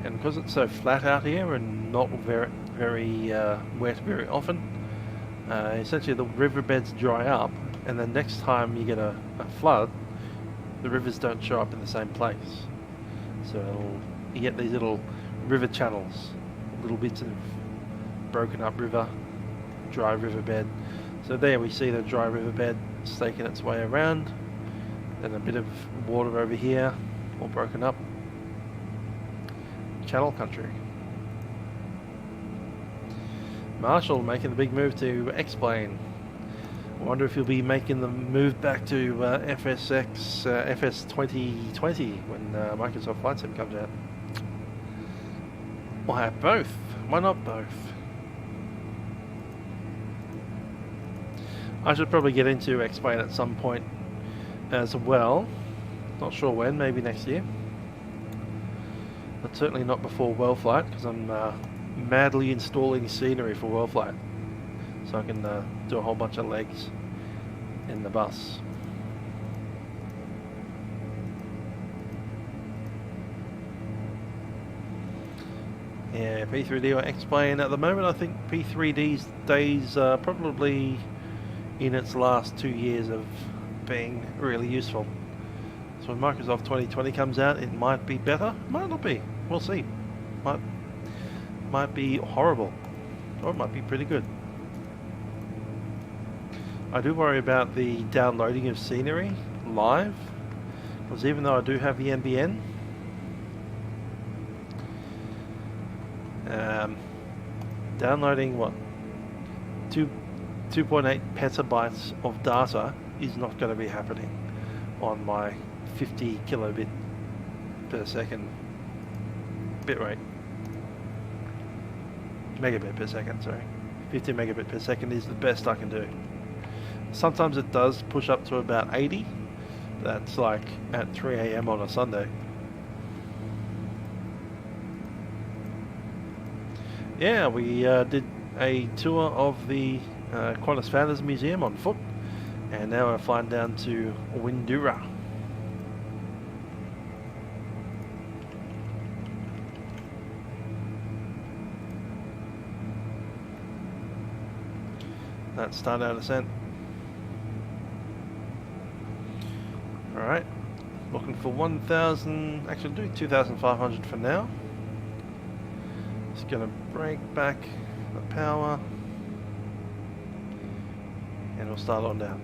And because it's so flat out here and not very wet very often, essentially the riverbeds dry up, and then next time you get a flood, the rivers don't show up in the same place. So you get these little river channels, little bits of broken up river, dry riverbed. So there we see the dry riverbed staking its way around, then a bit of water over here, all broken up. Channel country. Marshall making the big move to X-Plane. I wonder if he'll be making the move back to FSX FS 2020 when Microsoft Flight Sim comes out. We'll have both. Why not both? I should probably get into X-Plane at some point as well. Not sure when, maybe next year. But certainly not before World Flight, because I'm madly installing scenery for World Flight. so I can do a whole bunch of legs in the bus. Yeah, P3D or X-Plane. At the moment, I think P3D's days are probably in its last 2 years of being really useful. So when Microsoft 2020 comes out, it might be better, might not be. We'll see. Might be horrible, or it might be pretty good. I do worry about the downloading of scenery live, because even though I do have the NBN, downloading what 2.8 petabytes of data is not going to be happening on my 50 kilobit per second bitrate. Megabit per second, sorry. 50 megabit per second is the best I can do. Sometimes it does push up to about 80. That's like at 3 AM on a Sunday. Yeah, we did a tour of the Qantas Founders Museum on foot, and now we're flying down to Windorah. Let's start our descent. Alright, looking for 1,000, actually do 2,500 for now. Just going to break back the power and we'll start on down.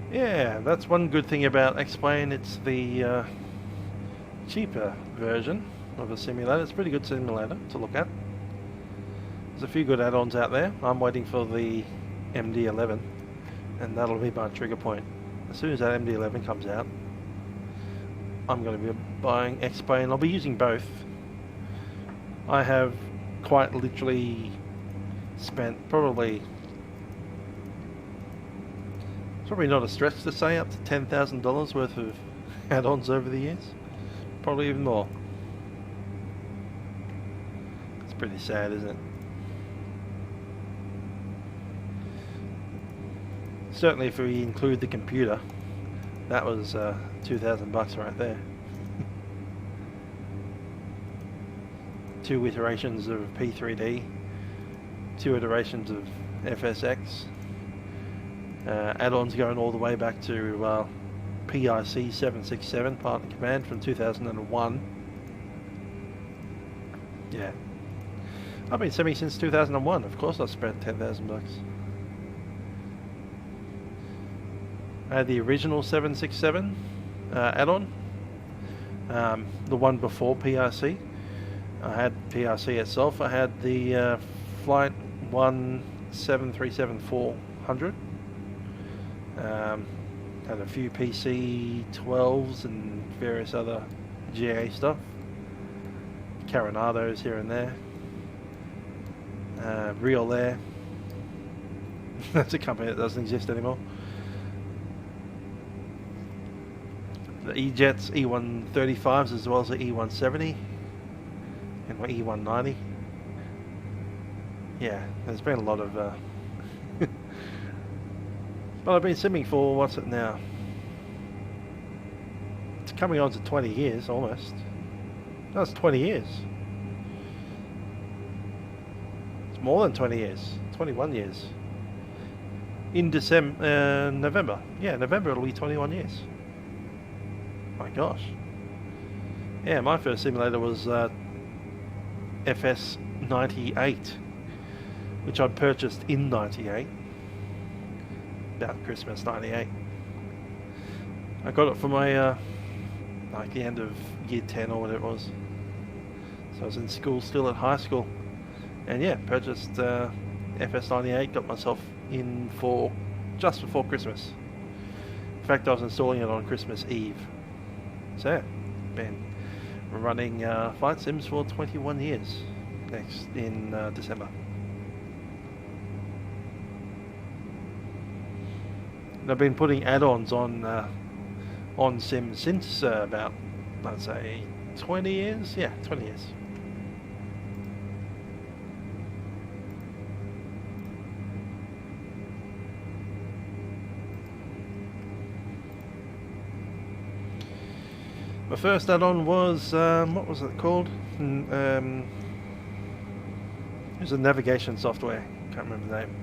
Yeah, that's one good thing about X-Plane. It's the cheaper version of a simulator. It's a pretty good simulator to look at. There's a few good add-ons out there. I'm waiting for the MD11, and that'll be my trigger point. As soon as that MD11 comes out, I'm going to be buying X-Plane. I'll be using both. I have quite literally spent probably not a stretch to say up to $10,000 worth of add-ons over the years. Probably even more. It's pretty sad, isn't it? Certainly if we include the computer, that was $2,000 right there. 2 iterations of P3D, 2 iterations of FSX, add-ons going all the way back to PIC 767 Partner Command from 2001. Yeah, I've been simming since 2001. Of course I've spent $10,000. I had the original 767 add-on, the one before PIC. I had PIC itself. I had the Flight 1 737-400. Had a few PC-12s and various other GA stuff. Carinados here and there. Real there. That's a company that doesn't exist anymore. The E-Jets E135s as well as the E170 and my E190. Yeah, there's been a lot of well, I've been simming for, what's it now? It's coming on to 20 years almost. No, it's 20 years. It's more than 20 years. 21 years. In December, November. Yeah, November it'll be 21 years. My gosh. Yeah, my first simulator was FS98, which I purchased in 98. About Christmas 98. I got it for my like the end of year 10 or whatever it was. So I was in school, still at high school, and yeah, purchased FS98. Got myself in for just before Christmas. In fact, I was installing it on Christmas Eve. So yeah, been running flight sims for 21 years next in December. And I've been putting add-ons on sims since about, I'd say, 20 years. Yeah, 20 years. My first add-on was, what was it called? It was a navigation software, can't remember the name.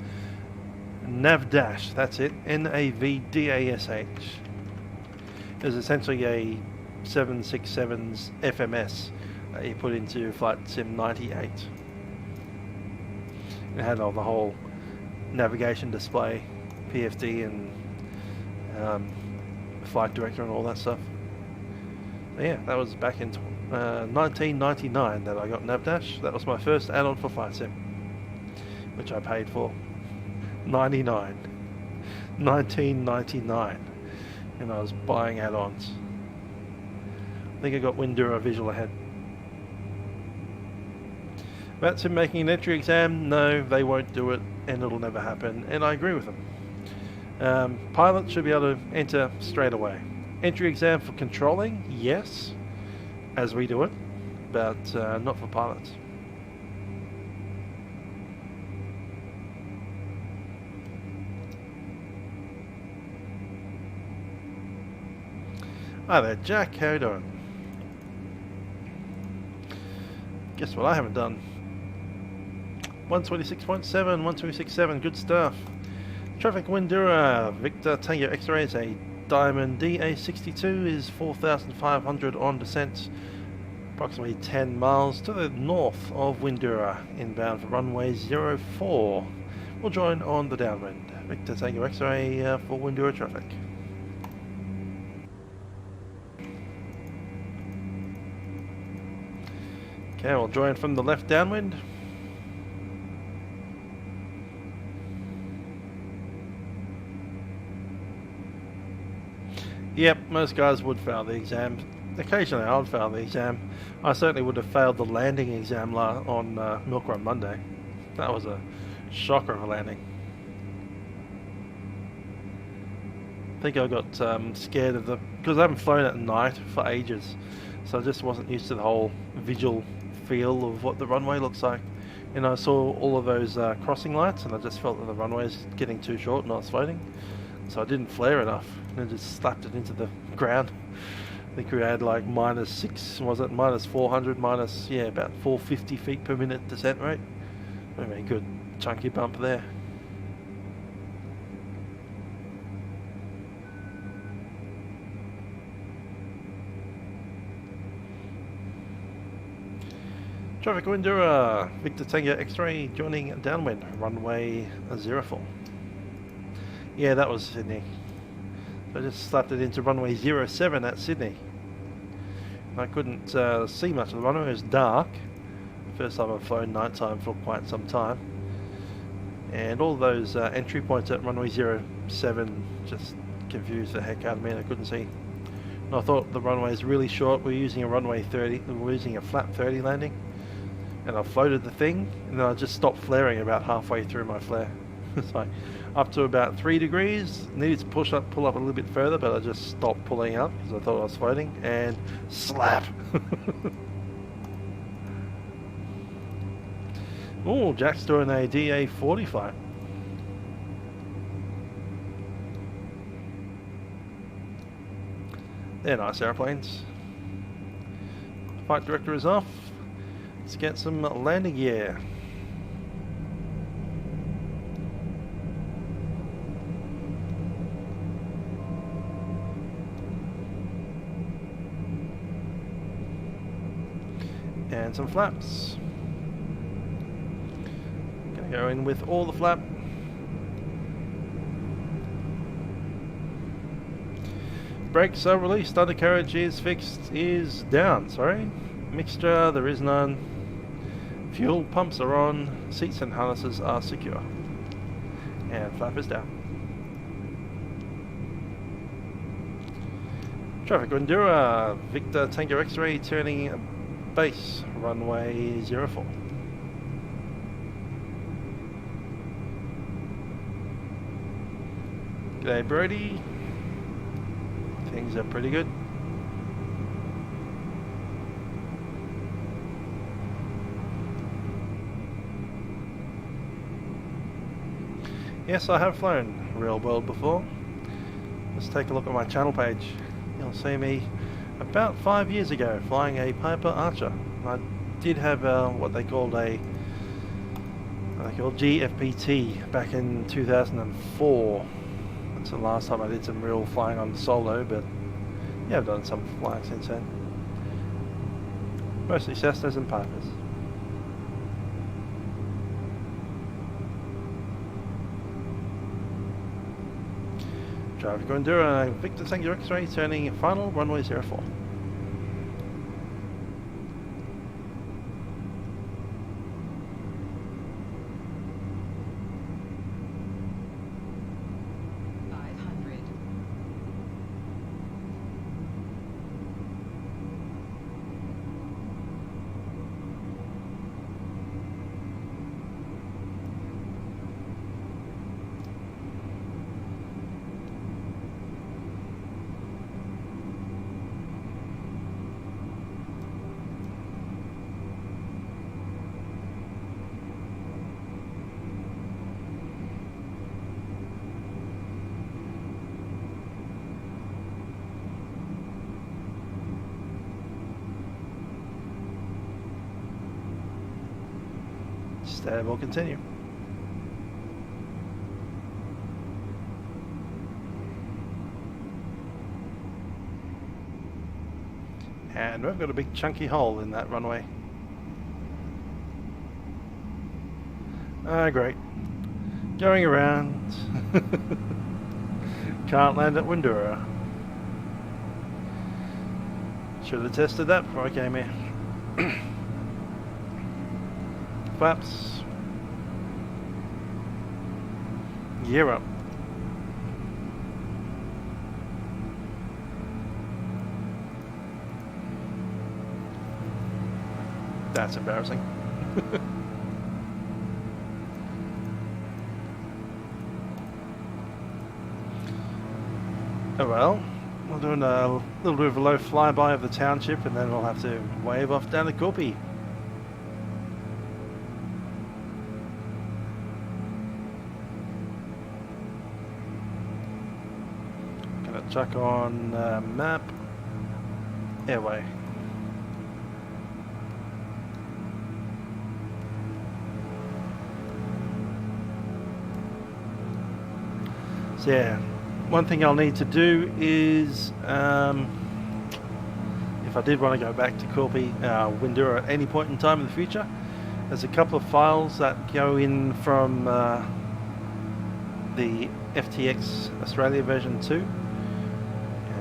Navdash, that's it, Navdash. It was essentially a 767's FMS that you put into Flight Sim 98. It had all the whole navigation display, PFD and flight director and all that stuff. Yeah, that was back in 1999 that I got Navdash. That was my first add-on for Flight Sim, which I paid for. 1999, and I was buying add-ons. I think I got Windourah visual ahead. VATsim making an entry exam? No, they won't do it, and it'll never happen. And I agree with them. Pilots should be able to enter straight away. Entry exam for controlling, yes, as we do it, but not for pilots. Hi there, Jack, how you doing? Guess what I haven't done? 126.7, 126.7, good stuff. Traffic Windourah, Victor Tango X-ray is a Diamond DA62 is 4,500 on descent, approximately 10 miles to the north of Windourah, inbound for runway 04. We'll join on the downwind. Victor Tango X-ray for Windourah traffic. Okay, we'll join from the left downwind. Yep, most guys would fail the exam. Occasionally I would fail the exam. I certainly would have failed the landing exam on Milk Run Monday. That was a shocker of a landing. I think I got scared of because I haven't flown at night for ages, so I just wasn't used to the whole visual feel of what the runway looks like. And I saw all of those crossing lights, and I just felt that the runway is getting too short and I was floating. So I didn't flare enough, and I just slapped it into the ground. I think we had like -6, was it? -400, about 450 feet per minute descent rate. Maybe a good chunky bump there. Traffic Windourah, Victor Tango X-ray joining downwind, runway 04. Yeah, that was Sydney. So I just slapped it into runway 07 at Sydney. I couldn't see much of the runway, it was dark. First time I've flown nighttime for quite some time. And all those entry points at runway 07 just confused the heck out of me, and I couldn't see. And I thought the runway is really short. We're using a runway 30, we're using a flap 30 landing. And I floated the thing, and then I just stopped flaring about halfway through my flare. It's like up to about 3 degrees, needed to pull up a little bit further, but I just stopped pulling up because I thought I was floating, and slap! Oh, Jack's doing a DA40 flight. They're nice airplanes. Flight director is off. Let's get some landing gear. And some flaps. Gonna go in with all the flap. Brakes are released, undercarriage is fixed, is down, sorry. Mixture, there is none. Fuel pumps are on, seats and harnesses are secure. And flap is down. Traffic Windourah, Victor Tango X-ray turning base, runway 04. G'day Brody, things are pretty good. Yes, I have flown real world before. Let's take a look at my channel page. You'll see me about 5 years ago flying a Piper Archer. I did have what they called GFPT back in 2004. That's the last time I did some real flying on solo, but yeah, I've done some flying since then. Mostly Cessnas and Pipers. Traffic Windourah, Victor Tango X-ray turning final runway 04. We'll continue. And we've got a big chunky hole in that runway. Ah, great. Going around. Can't land at Windourah. Should have tested that before I came here. Flaps. Gear up. That's embarrassing. Oh well, we're doing a little bit of a low flyby of the township and then we'll have to wave off down to Quilpie. Chuck on map, airway. So yeah, one thing I'll need to do is, if I did want to go back to Quilpie, Windourah at any point in time in the future, there's a couple of files that go in from the FTX Australia version 2.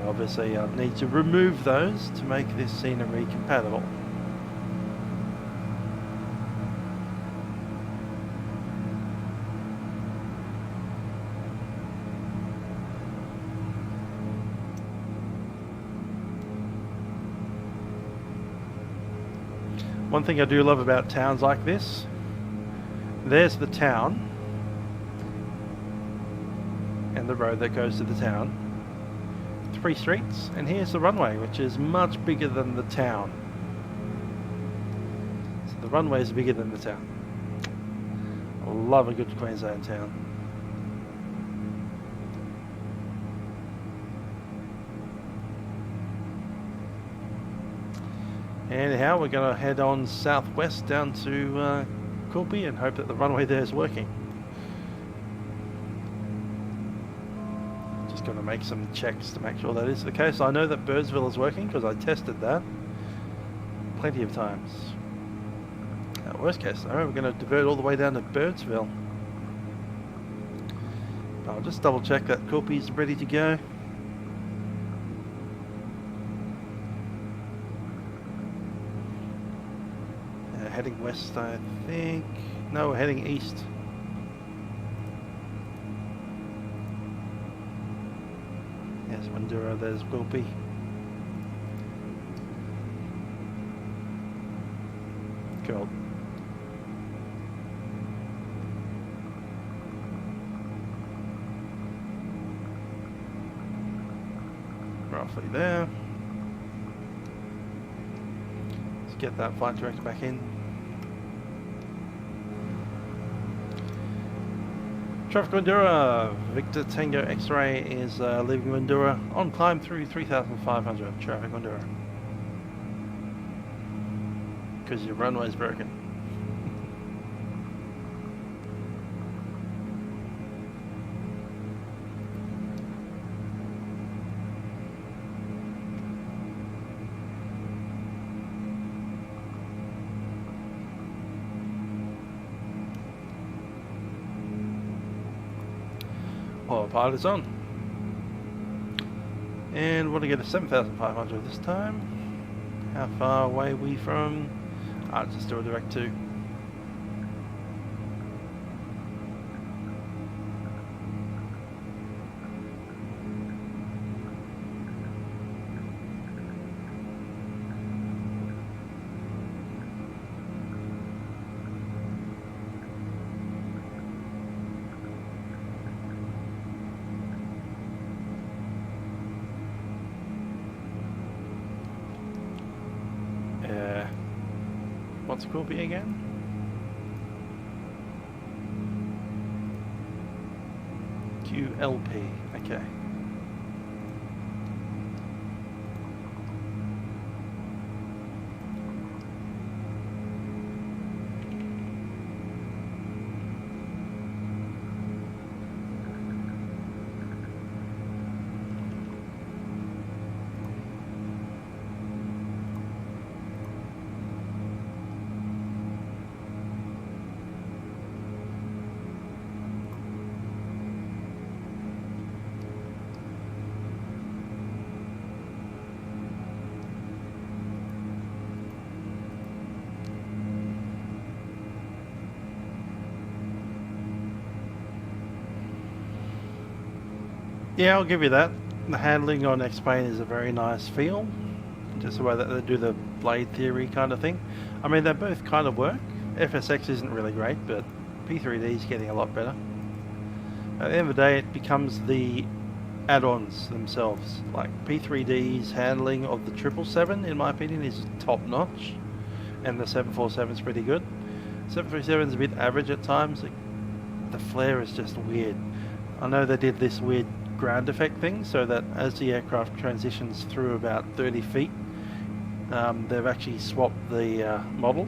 Obviously I'll need to remove those to make this scenery compatible. One thing I do love about towns like this, there's the town and the road that goes to the town. 3 streets, and here's the runway, which is much bigger than the town. So the runway is bigger than the town. I love a good Queensland town. Anyhow, we're going to head on southwest down to Quilpie and hope that the runway there is working. Going to make some checks to make sure that is the case. I know that Birdsville is working because I tested that plenty of times. Worst case though, we're going to divert all the way down to Birdsville. I'll just double check that Quilpie is ready to go. Heading west, I think. No, we're heading east. Yes, Windourah, there's Quilpie. Cool. Roughly there. Let's get that flight director back in. Traffic Windorah, Victor Tango X-Ray is leaving Windorah on climb through 3,500. Traffic Windorah. Because your runway's broken. Pilot is on. And want to get a 7,500 this time. How far away are we from? Just do a direct to. What's Quilpie again? QLP, okay. Yeah, I'll give you that. The handling on X-Plane is a very nice feel. Just the way that they do the blade theory kind of thing. I mean, they both kind of work. FSX isn't really great, but P3D is getting a lot better. At the end of the day, it becomes the add-ons themselves. Like P3D's handling of the 777, in my opinion, is top-notch. And the 747 is pretty good. 737 is a bit average at times. The flare is just weird. I know they did this weird ground effect thing, so that as the aircraft transitions through about 30 feet, they've actually swapped the model,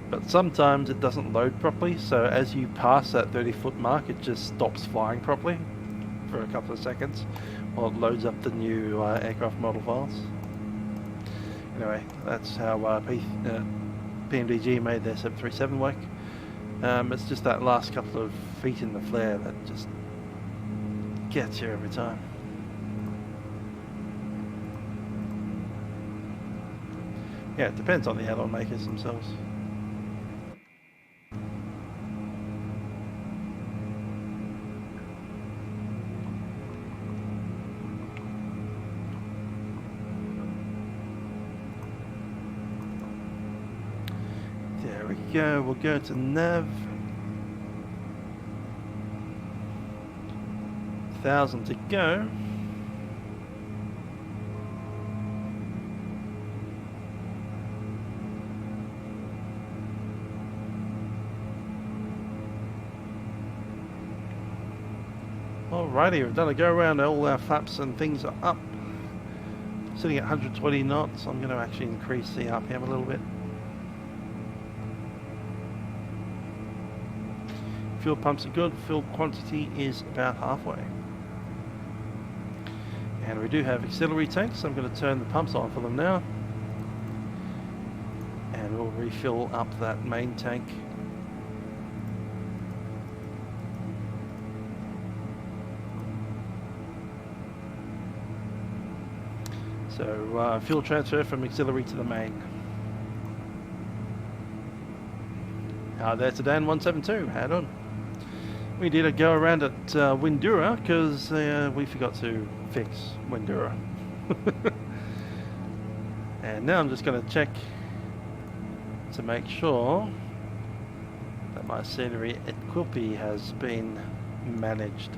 but sometimes it doesn't load properly, so as you pass that 30-foot mark, it just stops flying properly for a couple of seconds while it loads up the new aircraft model files. Anyway, that's how PMDG made their 737 work. It's just that last couple of feet in the flare that just gets you every time. Yeah, it depends on the add-on makers themselves. There we go, we'll go to nav. 1,000 to go. Alrighty, we've done a go around. All our flaps and things are up. Sitting at 120 knots. I'm going to actually increase the RPM a little bit. Fuel pumps are good. Fuel quantity is about halfway. And we do have auxiliary tanks, so I'm going to turn the pumps on for them now. And we'll refill up that main tank. So fuel transfer from auxiliary to the main. There's a Dan 172, head on. We did a go around at Windorah because we forgot to fix Windourah. And now I'm just going to check to make sure that my scenery at Quilpie has been managed.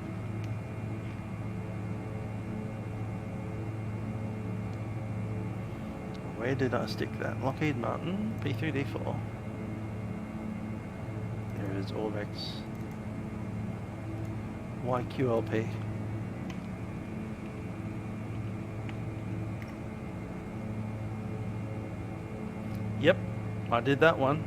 Where did I stick that? Lockheed Martin, P3D4. There is OZX YQLP. Yep, I did that one.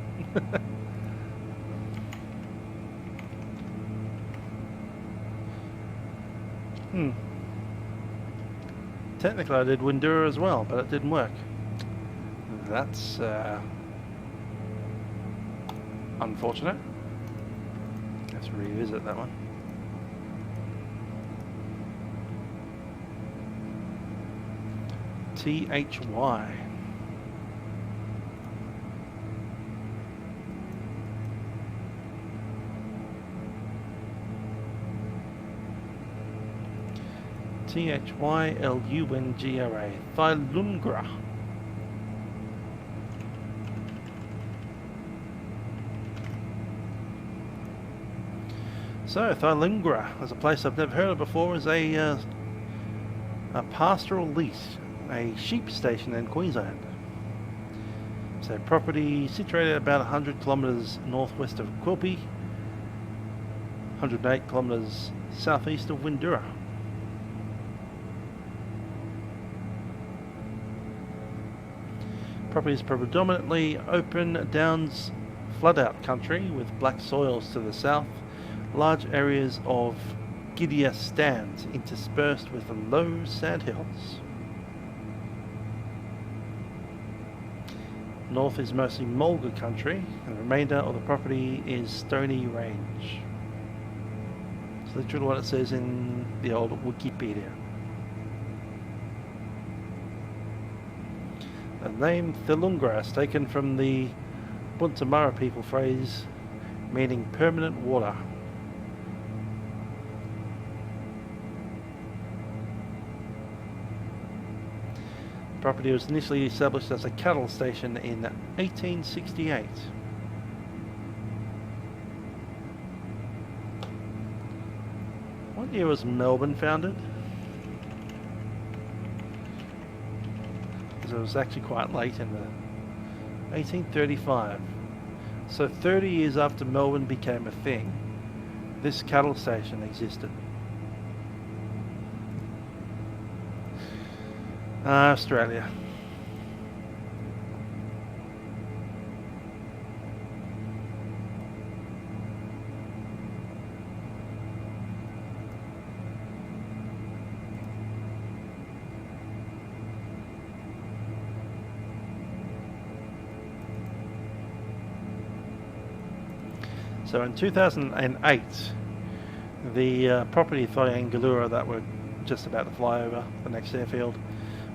Technically I did Windorah as well, but it didn't work. That's unfortunate. Let's revisit that one. THY. THYLUNGRA. Thylungra. So, Thylungra is a place I've never heard of before. Is a pastoral lease, a sheep station in Queensland. It's a property situated about 100 kilometres northwest of Quilpie, 108 kilometres southeast of Windourah. Property is predominantly open downs flood-out country with black soils to the south, large areas of Gidia stands interspersed with low sandhills. North is mostly mulga country, and the remainder of the property is stony range. It's literally what it says in the old Wikipedia. The name Thylungra is taken from the Buntamara people phrase meaning permanent water. The property was initially established as a cattle station in 1868. What year was Melbourne founded? It was actually quite late in the 1835. So 30 years after Melbourne became a thing, this cattle station existed. Australia. So in 2008, the property Windourah that we're just about to fly over, the next airfield,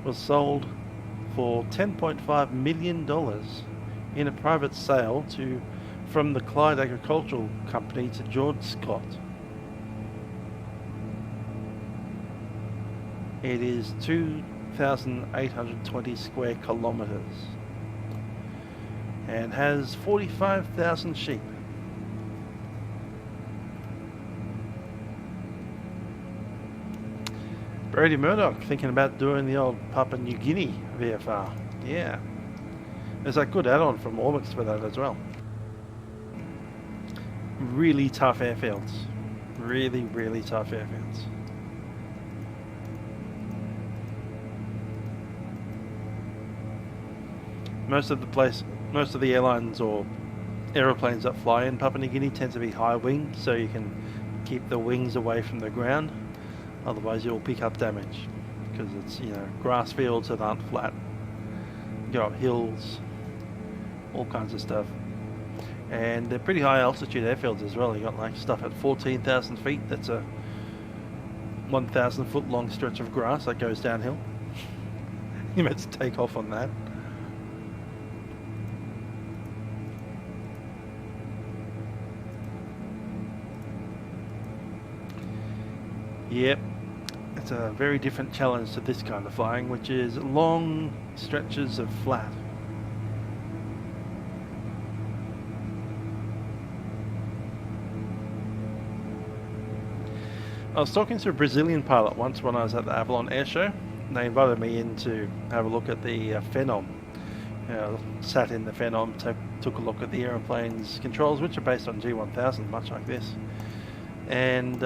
was sold for $10.5 million in a private sale from the Clyde Agricultural Company to George Scott. It is 2,820 square kilometres and has 45,000 sheep. Brady Murdoch thinking about doing the old Papua New Guinea VFR. Yeah. There's a good add-on from Orbix for that as well. Really tough airfields. Really, really tough airfields. Most of the airlines or aeroplanes that fly in Papua New Guinea tend to be high wing, so you can keep the wings away from the ground. Otherwise you'll pick up damage because it's, you know, grass fields that aren't flat. You go up hills, all kinds of stuff. And they're pretty high altitude airfields as well. You got like stuff at 14,000 feet. That's a 1,000 foot long stretch of grass that goes downhill. You meant to take off on that. Yep, it's a very different challenge to this kind of flying, which is long stretches of flat. I was talking to a Brazilian pilot once when I was at the Avalon Air Show. They invited me in to have a look at the Phenom. Sat in the Phenom, took a look at the aeroplane's controls, which are based on G1000, much like this. And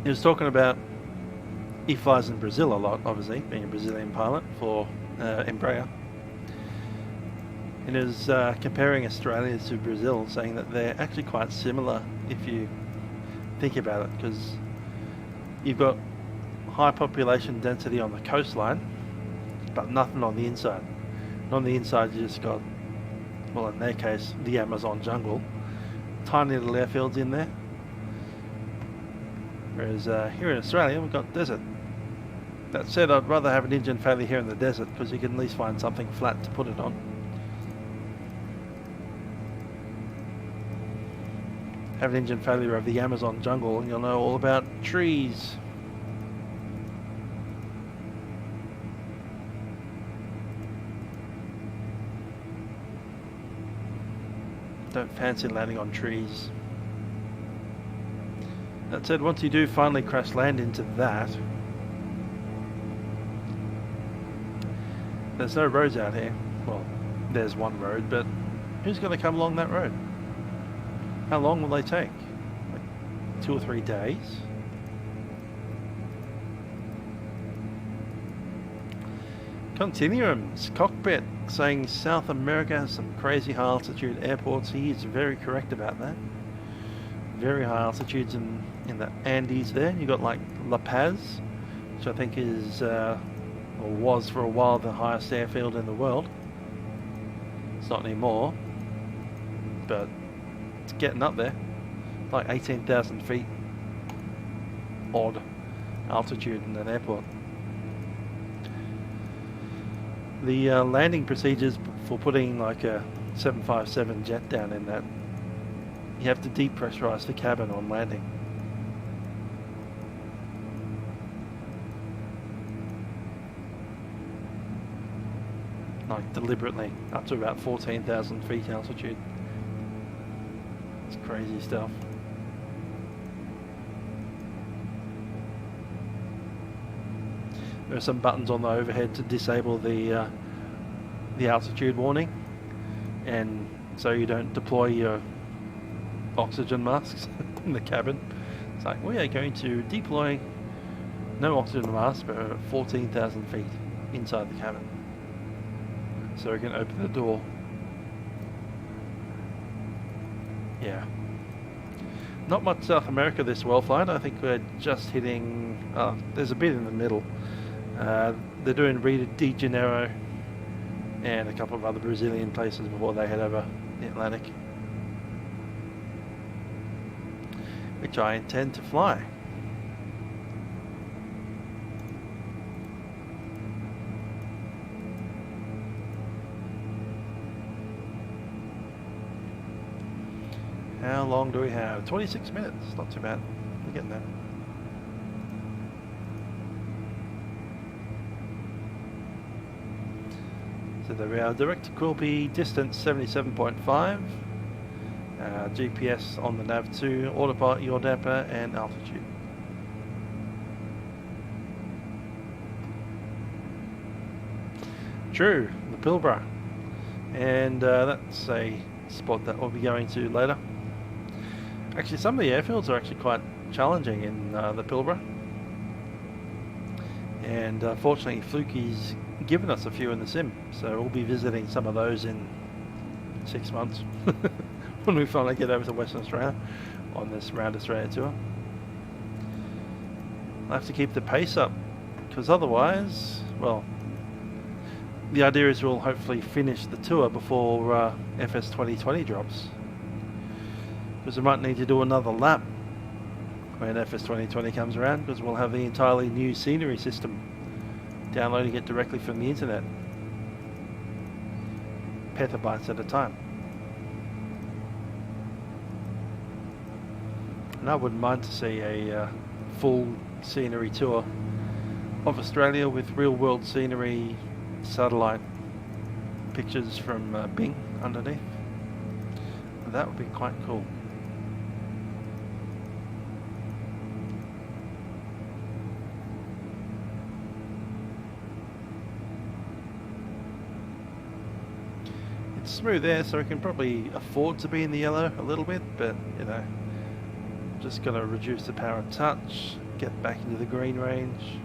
he was talking about he flies in Brazil a lot, obviously, being a Brazilian pilot for Embraer. And he was comparing Australia to Brazil, saying that they're actually quite similar if you think about it, because you've got high population density on the coastline, but nothing on the inside. And on the inside you just got, well in their case, the Amazon jungle, tiny little airfields in there. Whereas here in Australia we've got desert. That said, I'd rather have an engine failure here in the desert, because you can at least find something flat to put it on. Have an engine failure of the Amazon jungle and you'll know all about trees. Don't fancy landing on trees. That said, once you do finally crash land into that, there's no roads out here. Well, there's one road, but who's going to come along that road? How long will they take? Like 2 or 3 days? Continuum's cockpit saying South America has some crazy high altitude airports. He is very correct about that. Very high altitudes in the Andes there. You got like La Paz, which I think is, or was for a while, the highest airfield in the world. It's not anymore, but it's getting up there, like 18,000 feet odd altitude in an airport. The landing procedures for putting like a 757 jet down in that, you have to depressurize the cabin on landing. Like deliberately, up to about 14,000 feet altitude. It's crazy stuff. There are some buttons on the overhead to disable the altitude warning, and so you don't deploy your oxygen masks in the cabin. It's like, we are going to deploy no oxygen masks for 14,000 feet inside the cabin, so we can open the door. Yeah. Not much South America this well flight. I think we're just hitting... Oh, there's a bit in the middle. They're doing Rio de Janeiro and a couple of other Brazilian places before they head over the Atlantic, which I intend to fly. How long do we have? 26 minutes, not too bad. We're getting there. So there we are, direct to Quilpie, distance 77.5, GPS on the nav2, autopilot, yaw damper, and altitude. True, the Pilbara, and that's a spot that we'll be going to later. Actually, some of the airfields are actually quite challenging in the Pilbara, and fortunately Fluky's given us a few in the sim, so we'll be visiting some of those in 6 months when we finally get over to Western Australia on this Round Australia tour. I have to keep the pace up, because otherwise, well, the idea is we'll hopefully finish the tour before FS 2020 drops, because we might need to do another lap when FS 2020 comes around, because we'll have the entirely new scenery system, downloading it directly from the internet, petabytes at a time. And I wouldn't mind to see a full scenery tour of Australia with real world scenery, satellite pictures from Bing underneath. That would be quite cool. it's smooth air, so we can probably afford to be in the yellow a little bit, but you know, just gonna reduce the power a touch, get back into the green range.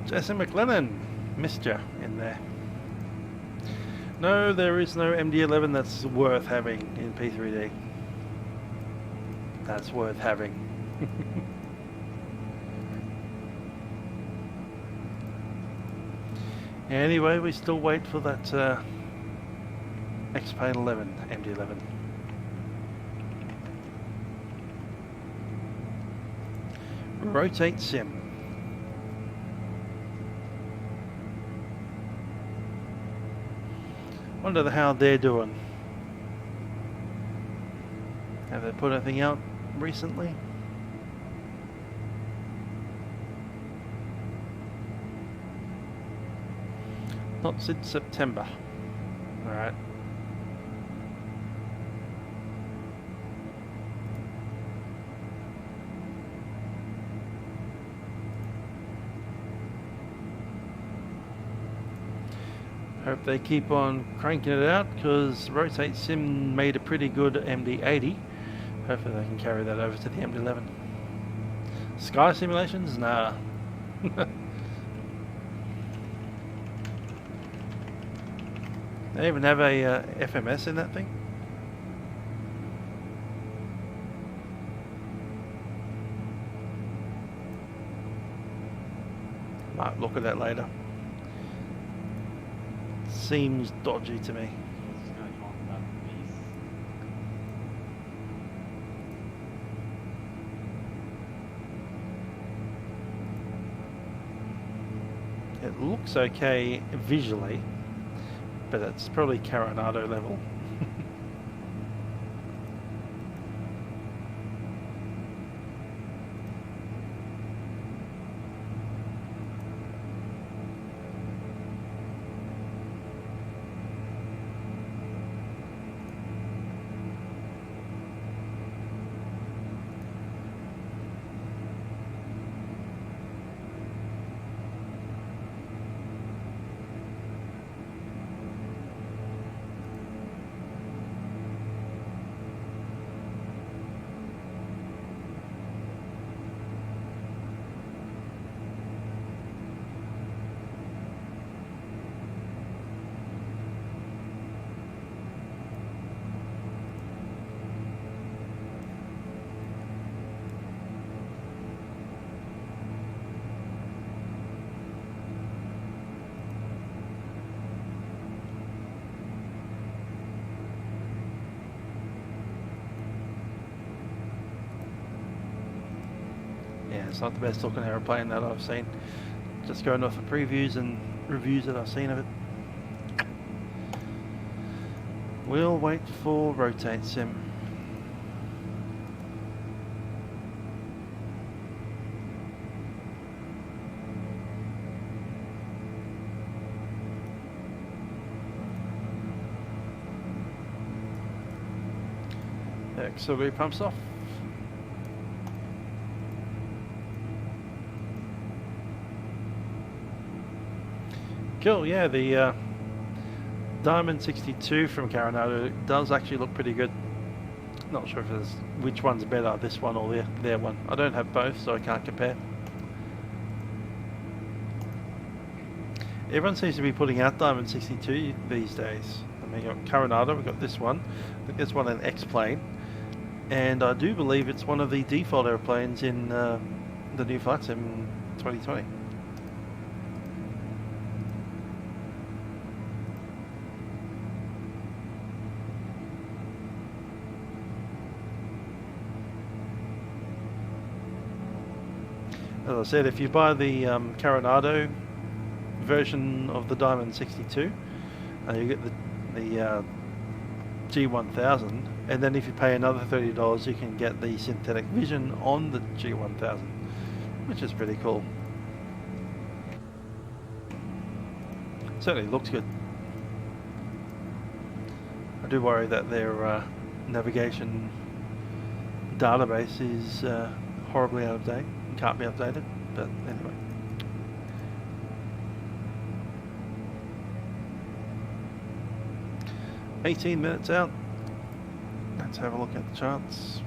Jason McLennan, missed you in there. No, there is no MD11 that's worth having in P3D. That's worth having. Anyway, we still wait for that X-Paint 11, MD11. Rotate sim. Wonder how they're doing. Have they put anything out recently? Not since September. Alright. Hope they keep on cranking it out, because Rotate Sim made a pretty good MD80. Hopefully they can carry that over to the MD11. Sky simulations? Nah. They even have a FMS in that thing? Might look at that later. Seems dodgy to me. It looks okay visually, but it's probably Coronado level. It's not the best looking aeroplane that I've seen. Just going off the previews and reviews that I've seen of it. We'll wait for Rotate Sim. The auxiliary pumps off. Cool, yeah, the Diamond 62 from Coronado does actually look pretty good. Not sure if there's which one's better, this one or their one. I don't have both, so I can't compare. Everyone seems to be putting out Diamond 62 these days. I mean, we've got Coronado, we've got this one. I think there's one an X-plane. And I do believe it's one of the default airplanes in the new Vatsim 2020. As I said, if you buy the Coronado version of the Diamond 62, you get the G1000, and then if you pay another $30, you can get the synthetic vision on the G1000, which is pretty cool. Certainly looks good. I do worry that their navigation database is horribly out of date and can't be updated, but anyway. $18 minutes out. Let's have a look at the charts.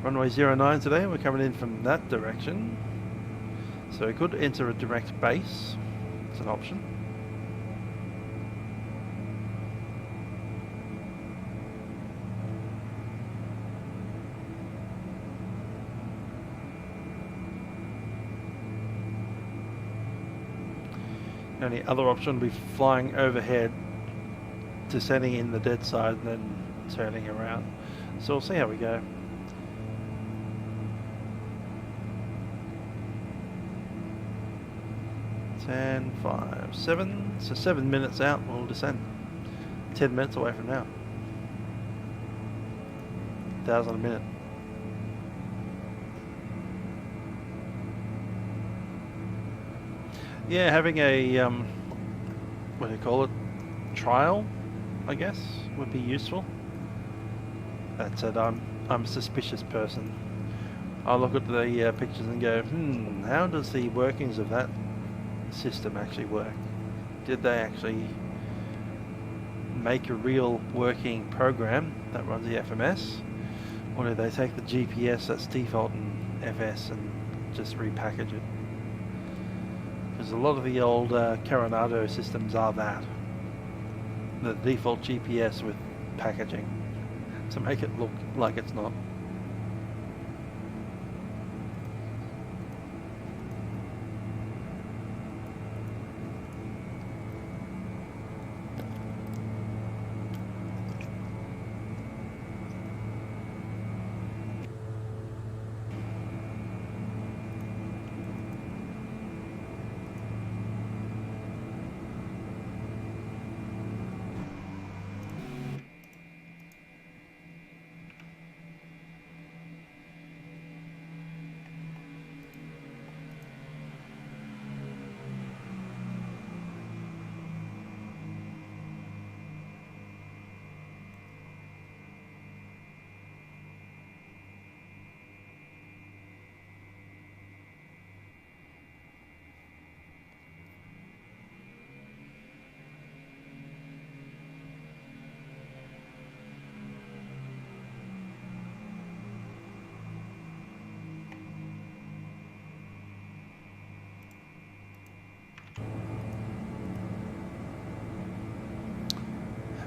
Runway 09 today, we're coming in from that direction. So we could enter a direct base. It's an option. The only other option would be flying overhead, descending in the dead side, and then turning around. So we'll see how we go. Ten, 5, 7. So 7 minutes out, we'll descend. 10 minutes away from now. 1,000 a minute. Yeah, having a what do you call it? Trial, I guess, would be useful. That said, I'm a suspicious person. I look at the pictures and go, how does the workings of that system actually work? Did they actually make a real working program that runs the FMS, or did they take the GPS that's default in FS and just repackage it? Because a lot of the old Coronado systems are that. The default GPS with packaging to make it look like it's not.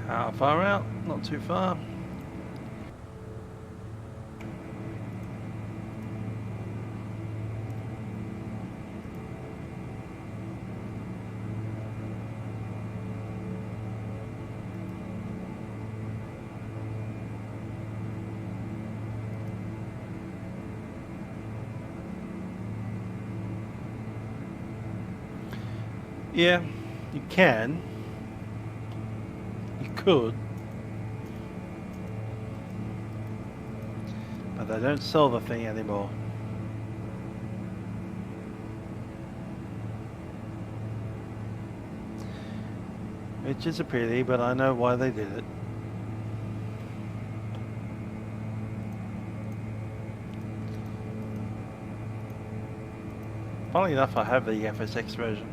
How far out? Not too far. Yeah, you can. You could. But they don't sell the thing anymore. Which is a pity, but I know why they did it. Funnily enough, I have the FSX version.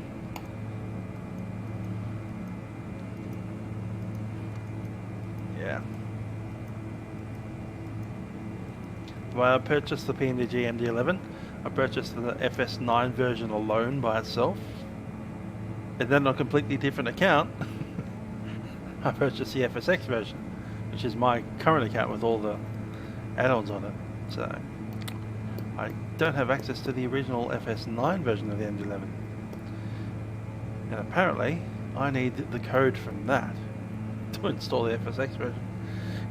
Yeah. When I purchased the P3D MD11, I purchased the FS9 version alone by itself. And then on a completely different account, I purchased the FSX version, which is my current account with all the add-ons on it. So I don't have access to the original FS9 version of the MD11. And apparently, I need the code from that to install the FSX version.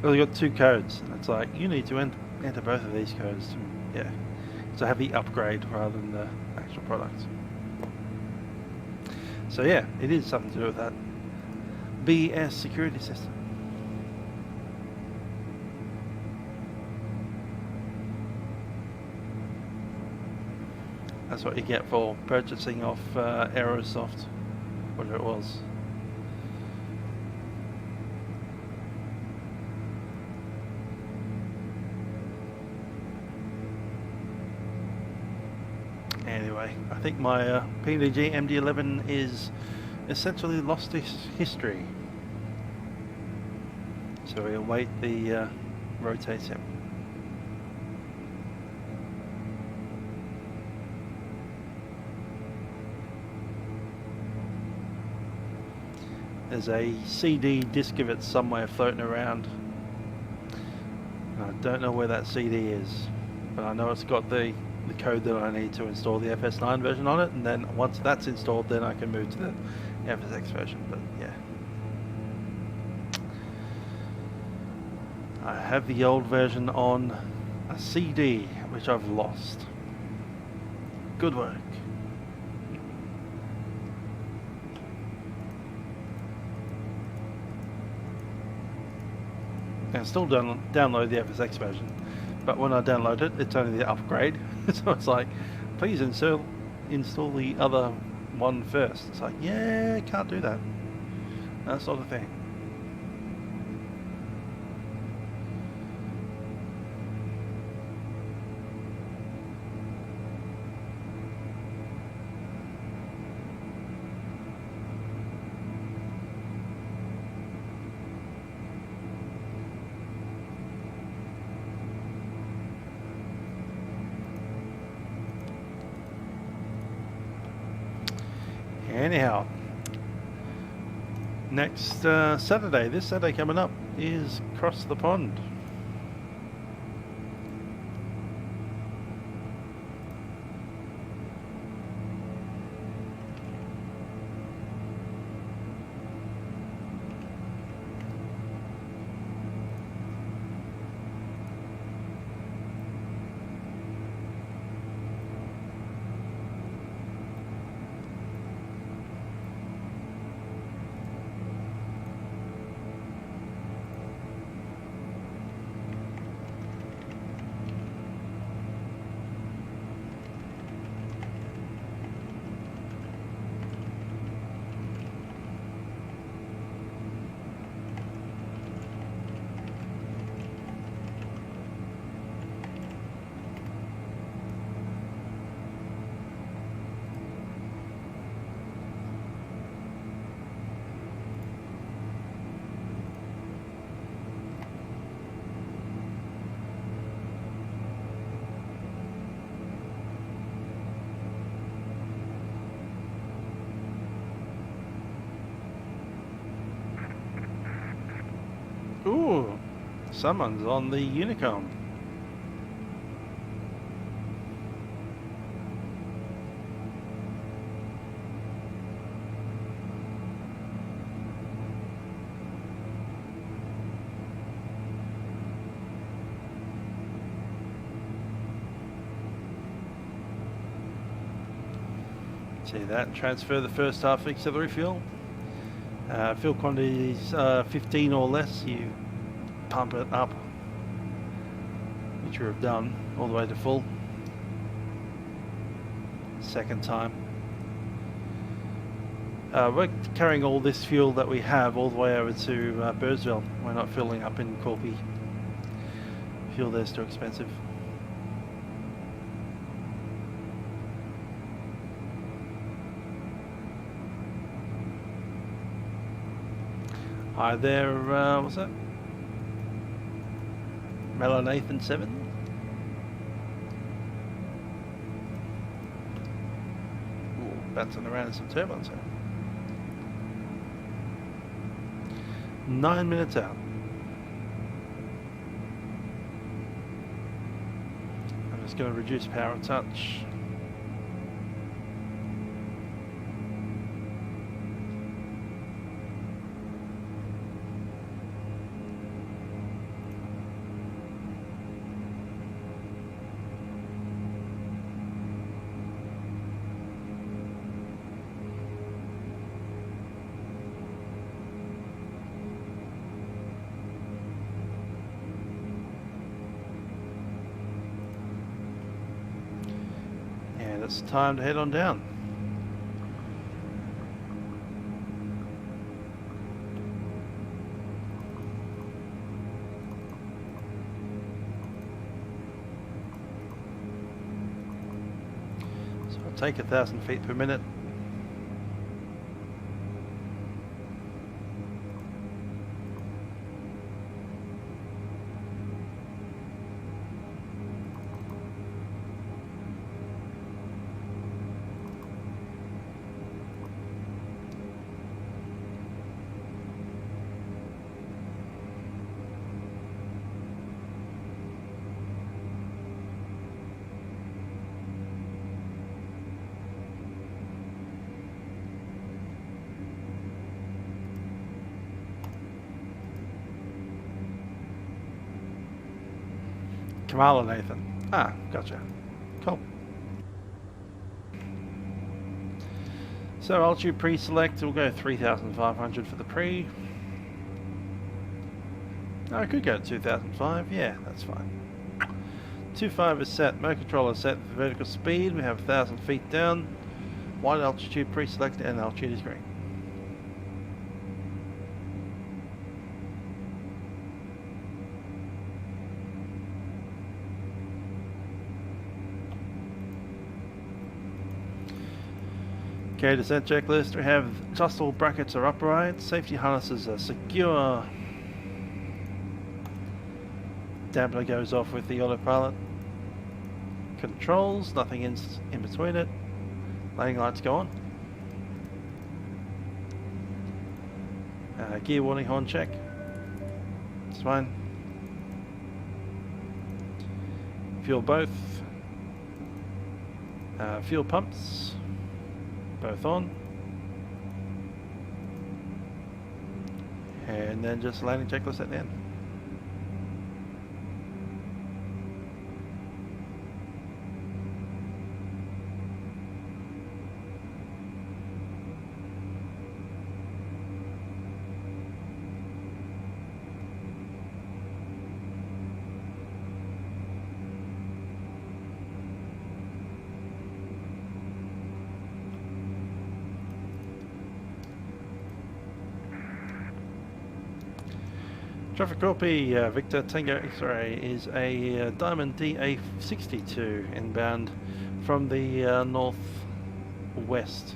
Well, you got two codes, and it's like, you need to enter both of these codes to, yeah, to have the upgrade rather than the actual product. So yeah, it is something to do with that BS security system. That's what you get for purchasing off Aerosoft, whatever it was. Anyway, I think my P3D MD11 is essentially lost its history. So we await the rotate sim. There's a CD disc of it somewhere floating around. I don't know where that CD is, but I know it's got the code that I need to install the FS9 version on it, and then once that's installed, then I can move to the FSX version. But yeah, I have the old version on a CD, which I've lost. Good work. I can still download the FSX version, but when I download it, it's only the upgrade. So it's like, please install the other one first. It's like, yeah, can't do that. That's not a thing. Anyhow, next Saturday, this Saturday coming up, is Cross the Pond. Ooh, someone's on the Unicom. See that, transfer the first half auxiliary fuel. Fuel quantity is 15 or less, you pump it up, which we have done all the way to full. Second time. We're carrying all this fuel that we have all the way over to Birdsville. We're not filling up in Quilpie. Fuel there's too expensive. Hi there, what's that? Nathan 7. Ooh, bouncing around in some turbulence here. 9 minutes out. I'm just going to reduce power a touch. It's time to head on down. So I'll take 1,000 feet per minute. Kamala Nathan. Ah, gotcha. Cool. So altitude pre-select, we'll go 3,500 for the pre. I could go to 2,005, yeah, that's fine. 2.5 is set, motor controller set for vertical speed, we have 1,000 feet down. Wide altitude pre-select and altitude is green. Okay, descent checklist. We have tussle brackets are upright, safety harnesses are secure. Dampener goes off with the autopilot. Controls, nothing in between it. Landing lights go on. Gear warning horn check. It's fine. Fuel both. Fuel pumps. Both on. And then just landing checklist at the end. Traffic Quilpie, Victor Tango X-Ray is a Diamond DA62 inbound from the northwest,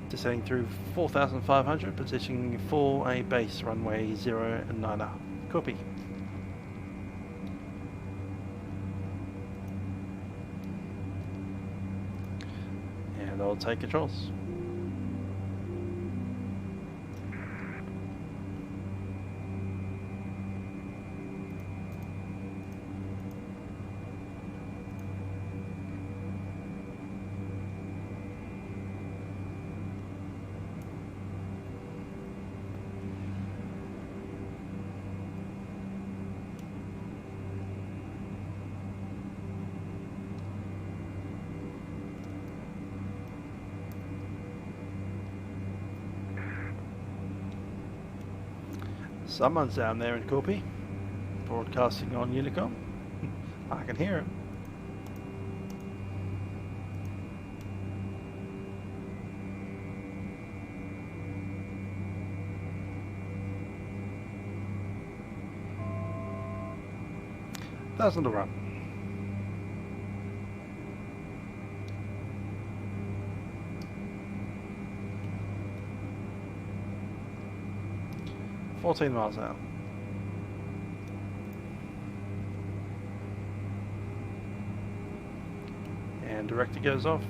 descending through 4,500, positioning for a base runway 09. Copy. And I'll take controls. Someone's down there in Quilpie, broadcasting on Unicom. I can hear him. Thousand to run. 14 miles an hour. And director goes off.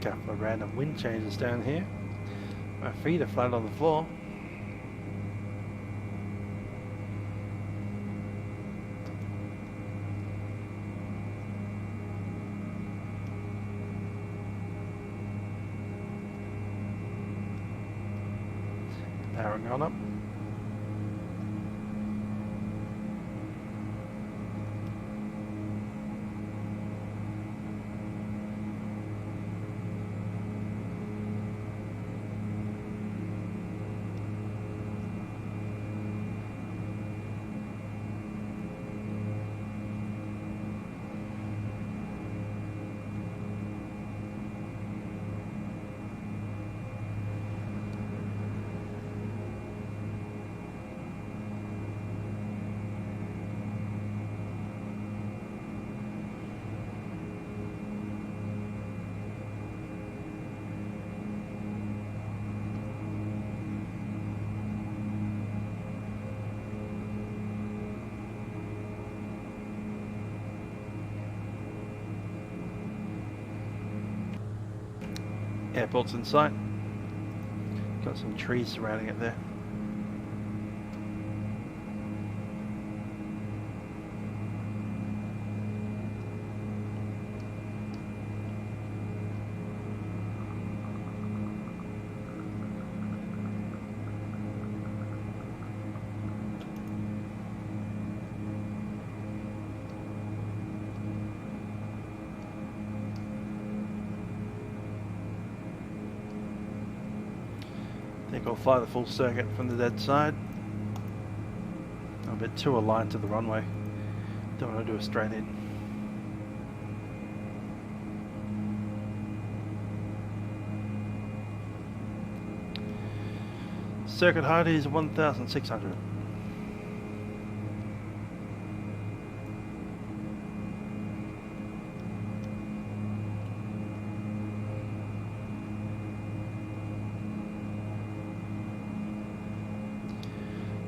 Couple of random wind changes down here. My feet are flat on the floor. Powering on up. Airport's in sight. Got some trees surrounding it there. I think I'll fly the full circuit from the dead side. I'm a bit too aligned to the runway. Don't want to do a straight in. Circuit height is 1,600.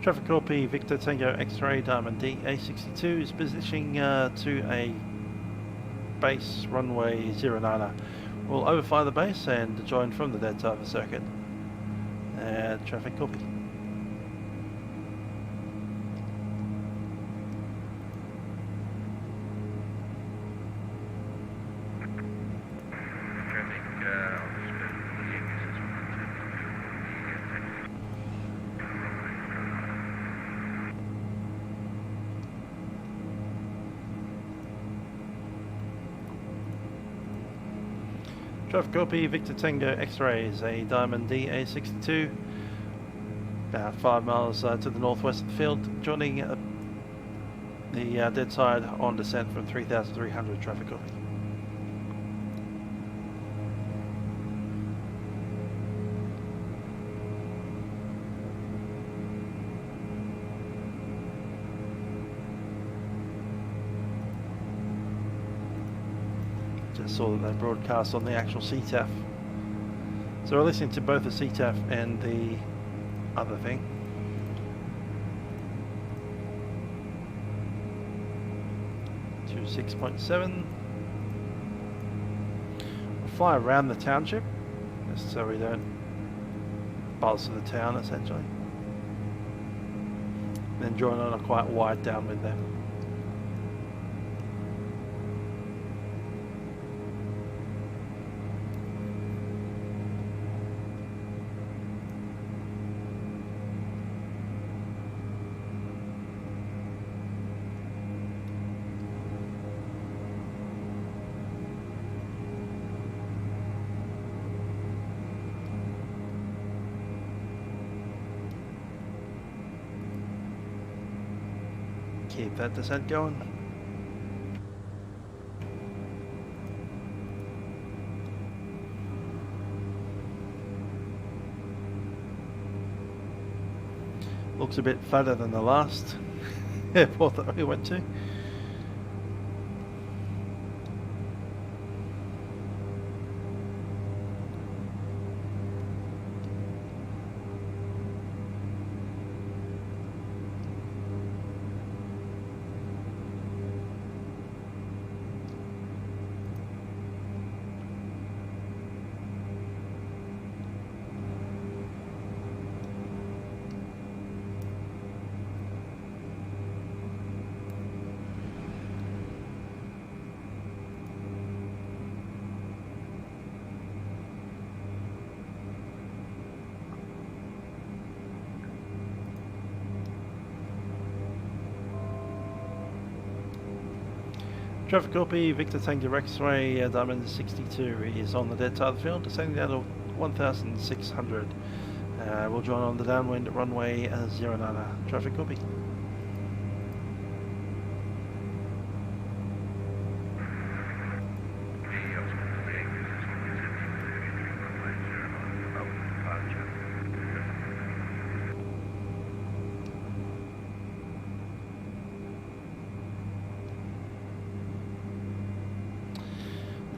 Traffic Quilpie Victor Tango X-Ray Diamond DA62 is positioning to a base runway 09er. We'll overfly the base and join from the dead side of the circuit. Traffic Quilpie. Traffic Quilpie Victor Tango X-Ray is a Diamond DA62, about 5 miles to the northwest of the field, joining the dead side on descent from 3,300. Traffic Quilpie. Saw that they broadcast on the actual CTAF. So we're listening to both the CTAF and the other thing. To 6.7. We'll fly around the township, just so we don't buzz the town essentially. Then join on a quite wide downwind there. Keep that descent going. Looks a bit flatter than the last airport that we went to. Traffic Quilpie, Victor Tango X-ray, Diamond 62 is on the dead side of the field, descending down to 1,600. We'll join on the downwind runway 09, Traffic Quilpie.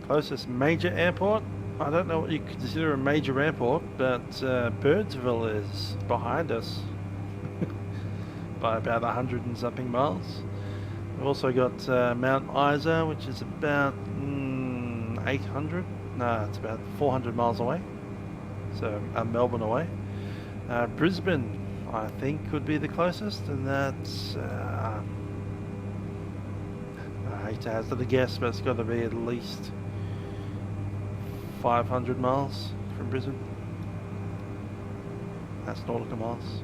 Closest major airport, I don't know what you consider a major airport, but Birdsville is behind us by about 100 and something miles. We've also got Mount Isa, which is about 800, no, it's about 400 miles away, so Melbourne away. Brisbane, I think, could be the closest, and that's, I hate to hazard a guess, but it's got to be at least 500 miles from Brisbane. That's nautical miles.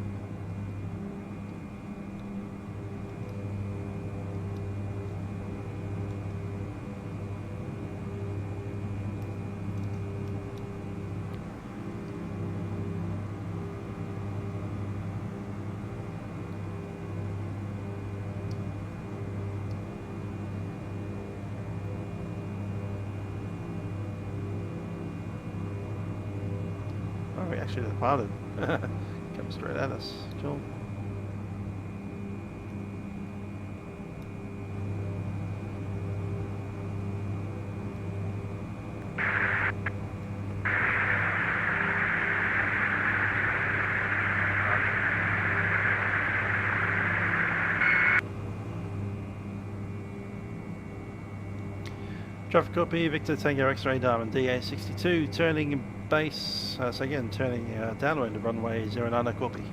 We actually departed. Come straight at us. Cool. Traffic Quilpie, Victor Tango X-ray Diamond DA62 turning base, so again turning downwind of runway 09 Quilpie.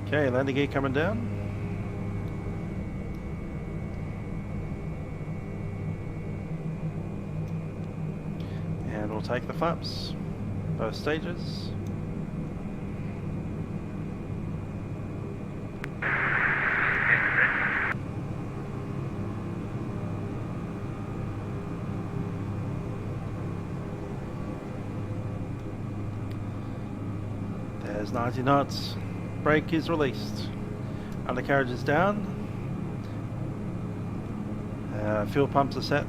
Okay, landing gear coming down. And we'll take the flaps, both stages. There's 90 knots. Brake is released. Undercarriage is down. Fuel pumps are set.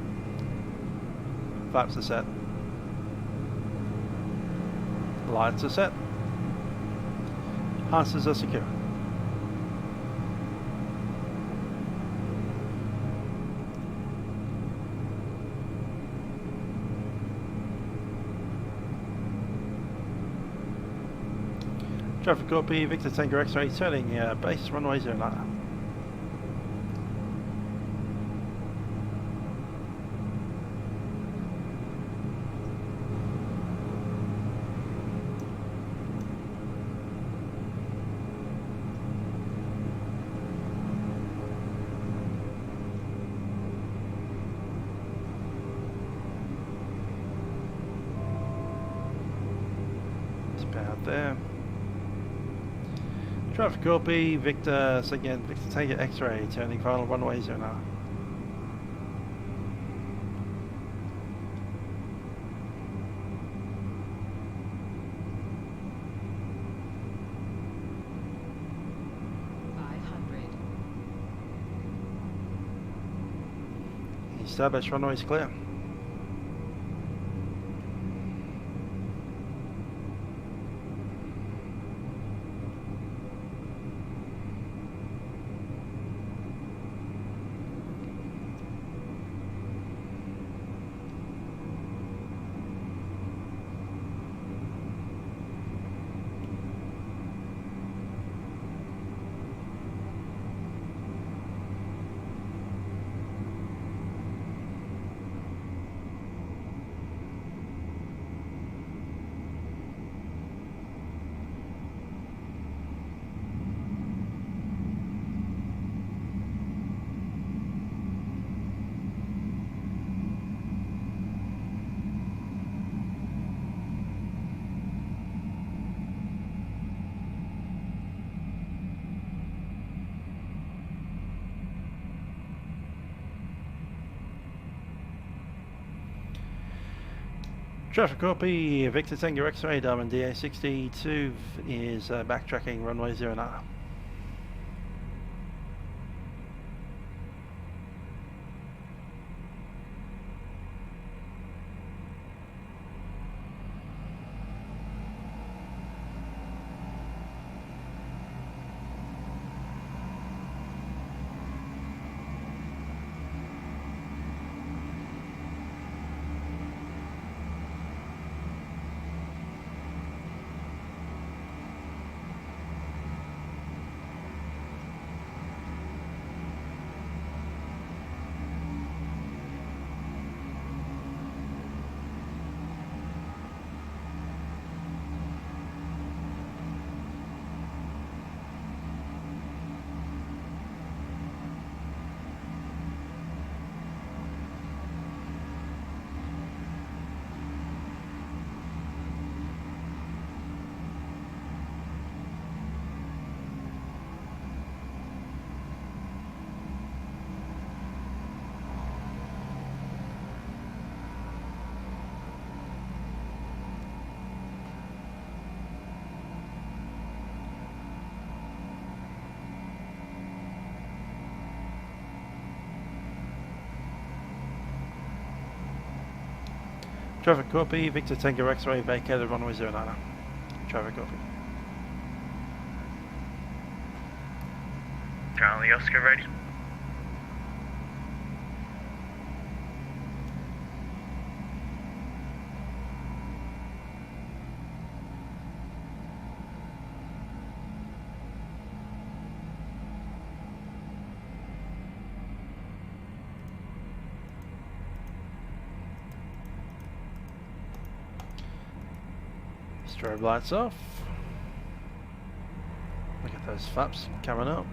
Flaps are set. Lights are set. Harnesses are secure. Traffic Quilpie, Victor Tango X-ray turning base runway 09. It's about there. Traffic Quilpie, Victor, so again, Victor Tango X-ray, turning final runway 09. established, runway is clear. Traffic copy, Victor Tango X-ray, Diamond DA62 is backtracking runway 09. Traffic copy, Victor Tango X-ray, vacated runway 09. Traffic copy. Charlie Oscar ready. Strobe lights off. Look at those flaps coming up.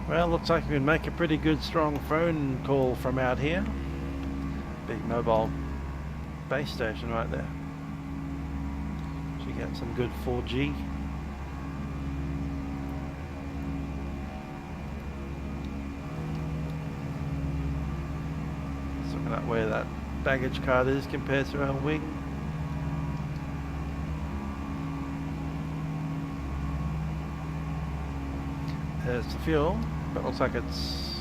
Well, looks like we can make a pretty good strong phone call from out here. Big mobile base station right there. Should get some good 4G. Just looking at where that baggage card is compared to our wing. There's the fuel, but looks like it's...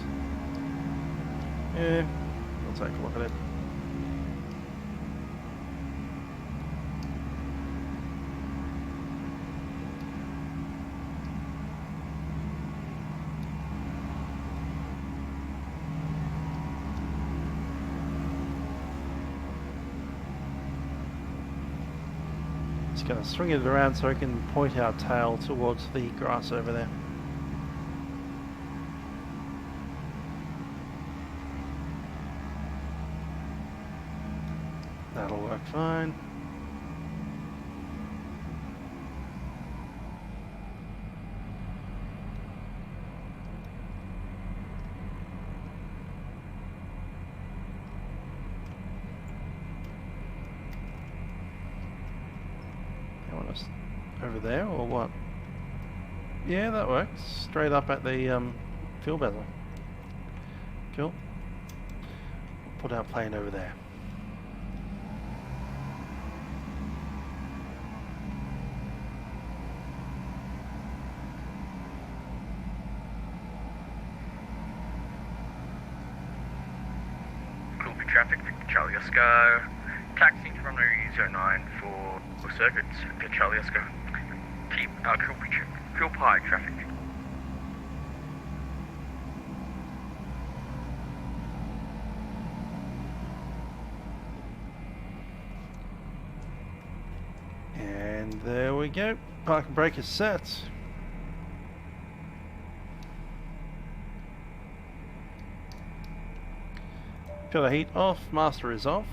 yeah, we'll take a look at it. Just going to swing it around so we can point our tail towards the grass over there. That'll work fine. Just over there, or what? Yeah, that works. Straight up at the fuel bezel. Cool. Put our plane over there. Quilpie traffic, Charlie Oscar. Taxiing from runway 09 for circuits, Charlie Oscar. Keep Quilpie traffic. And there we go. Park and brake is set. Filter heat off, master is off.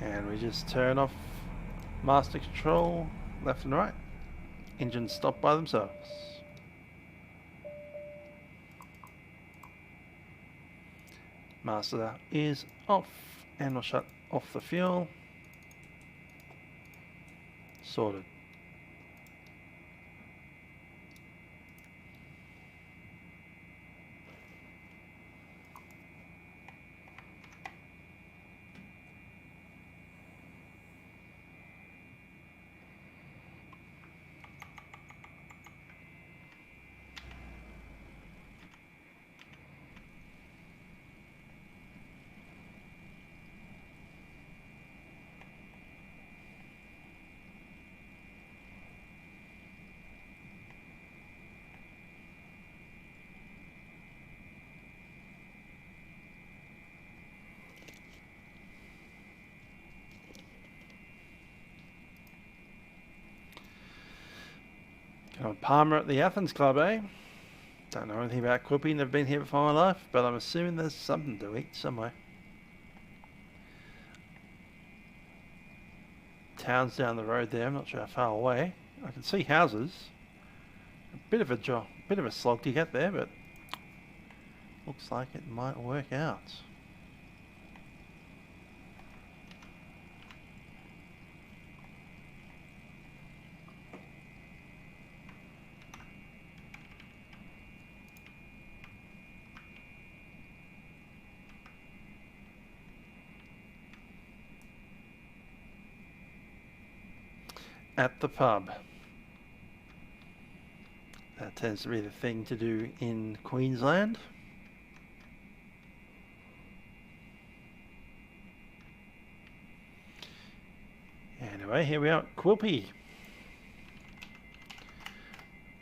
And we just turn off master control left and right. Engines stop by themselves. Master is off, and we'll shut off the fuel. Sorted. Palmer at the Athens Club, eh? Don't know anything about Quilpie, never been here before in my life, but I'm assuming there's something to eat somewhere. Town's down the road there, I'm not sure how far away. I can see houses. A bit of a slog to get there, but looks like it might work out. At the pub. That tends to be the thing to do in Queensland. Anyway, here we are at Quilpie.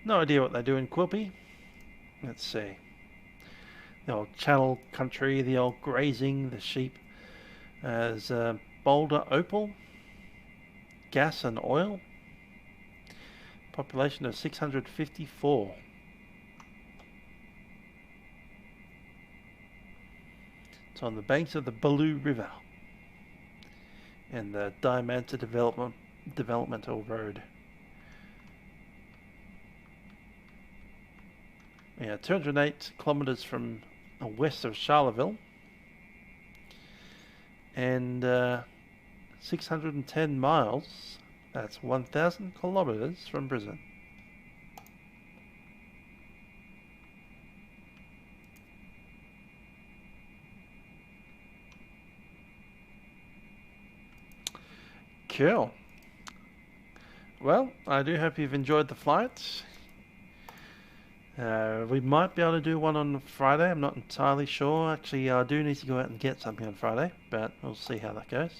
No idea what they do in Quilpie. Let's see. The old channel country, the old grazing, the sheep. There's boulder opal. Gas and oil. Population of 654. It's on the banks of the Baloo River and the Diamanta Developmental Road. Yeah, 208 kilometers from west of Charleville and 610 miles, that's 1,000 kilometers from Brisbane. Cool. Well, I do hope you've enjoyed the flight. We might be able to do one on Friday, I'm not entirely sure. Actually, I do need to go out and get something on Friday, but we'll see how that goes.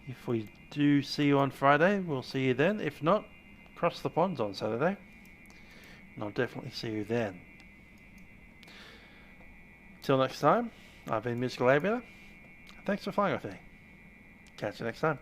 If we do see you on Friday, we'll see you then. If not, cross the ponds on Saturday. And I'll definitely see you then. Till next time, I've been Musical Aviator. Thanks for flying with me. Catch you next time.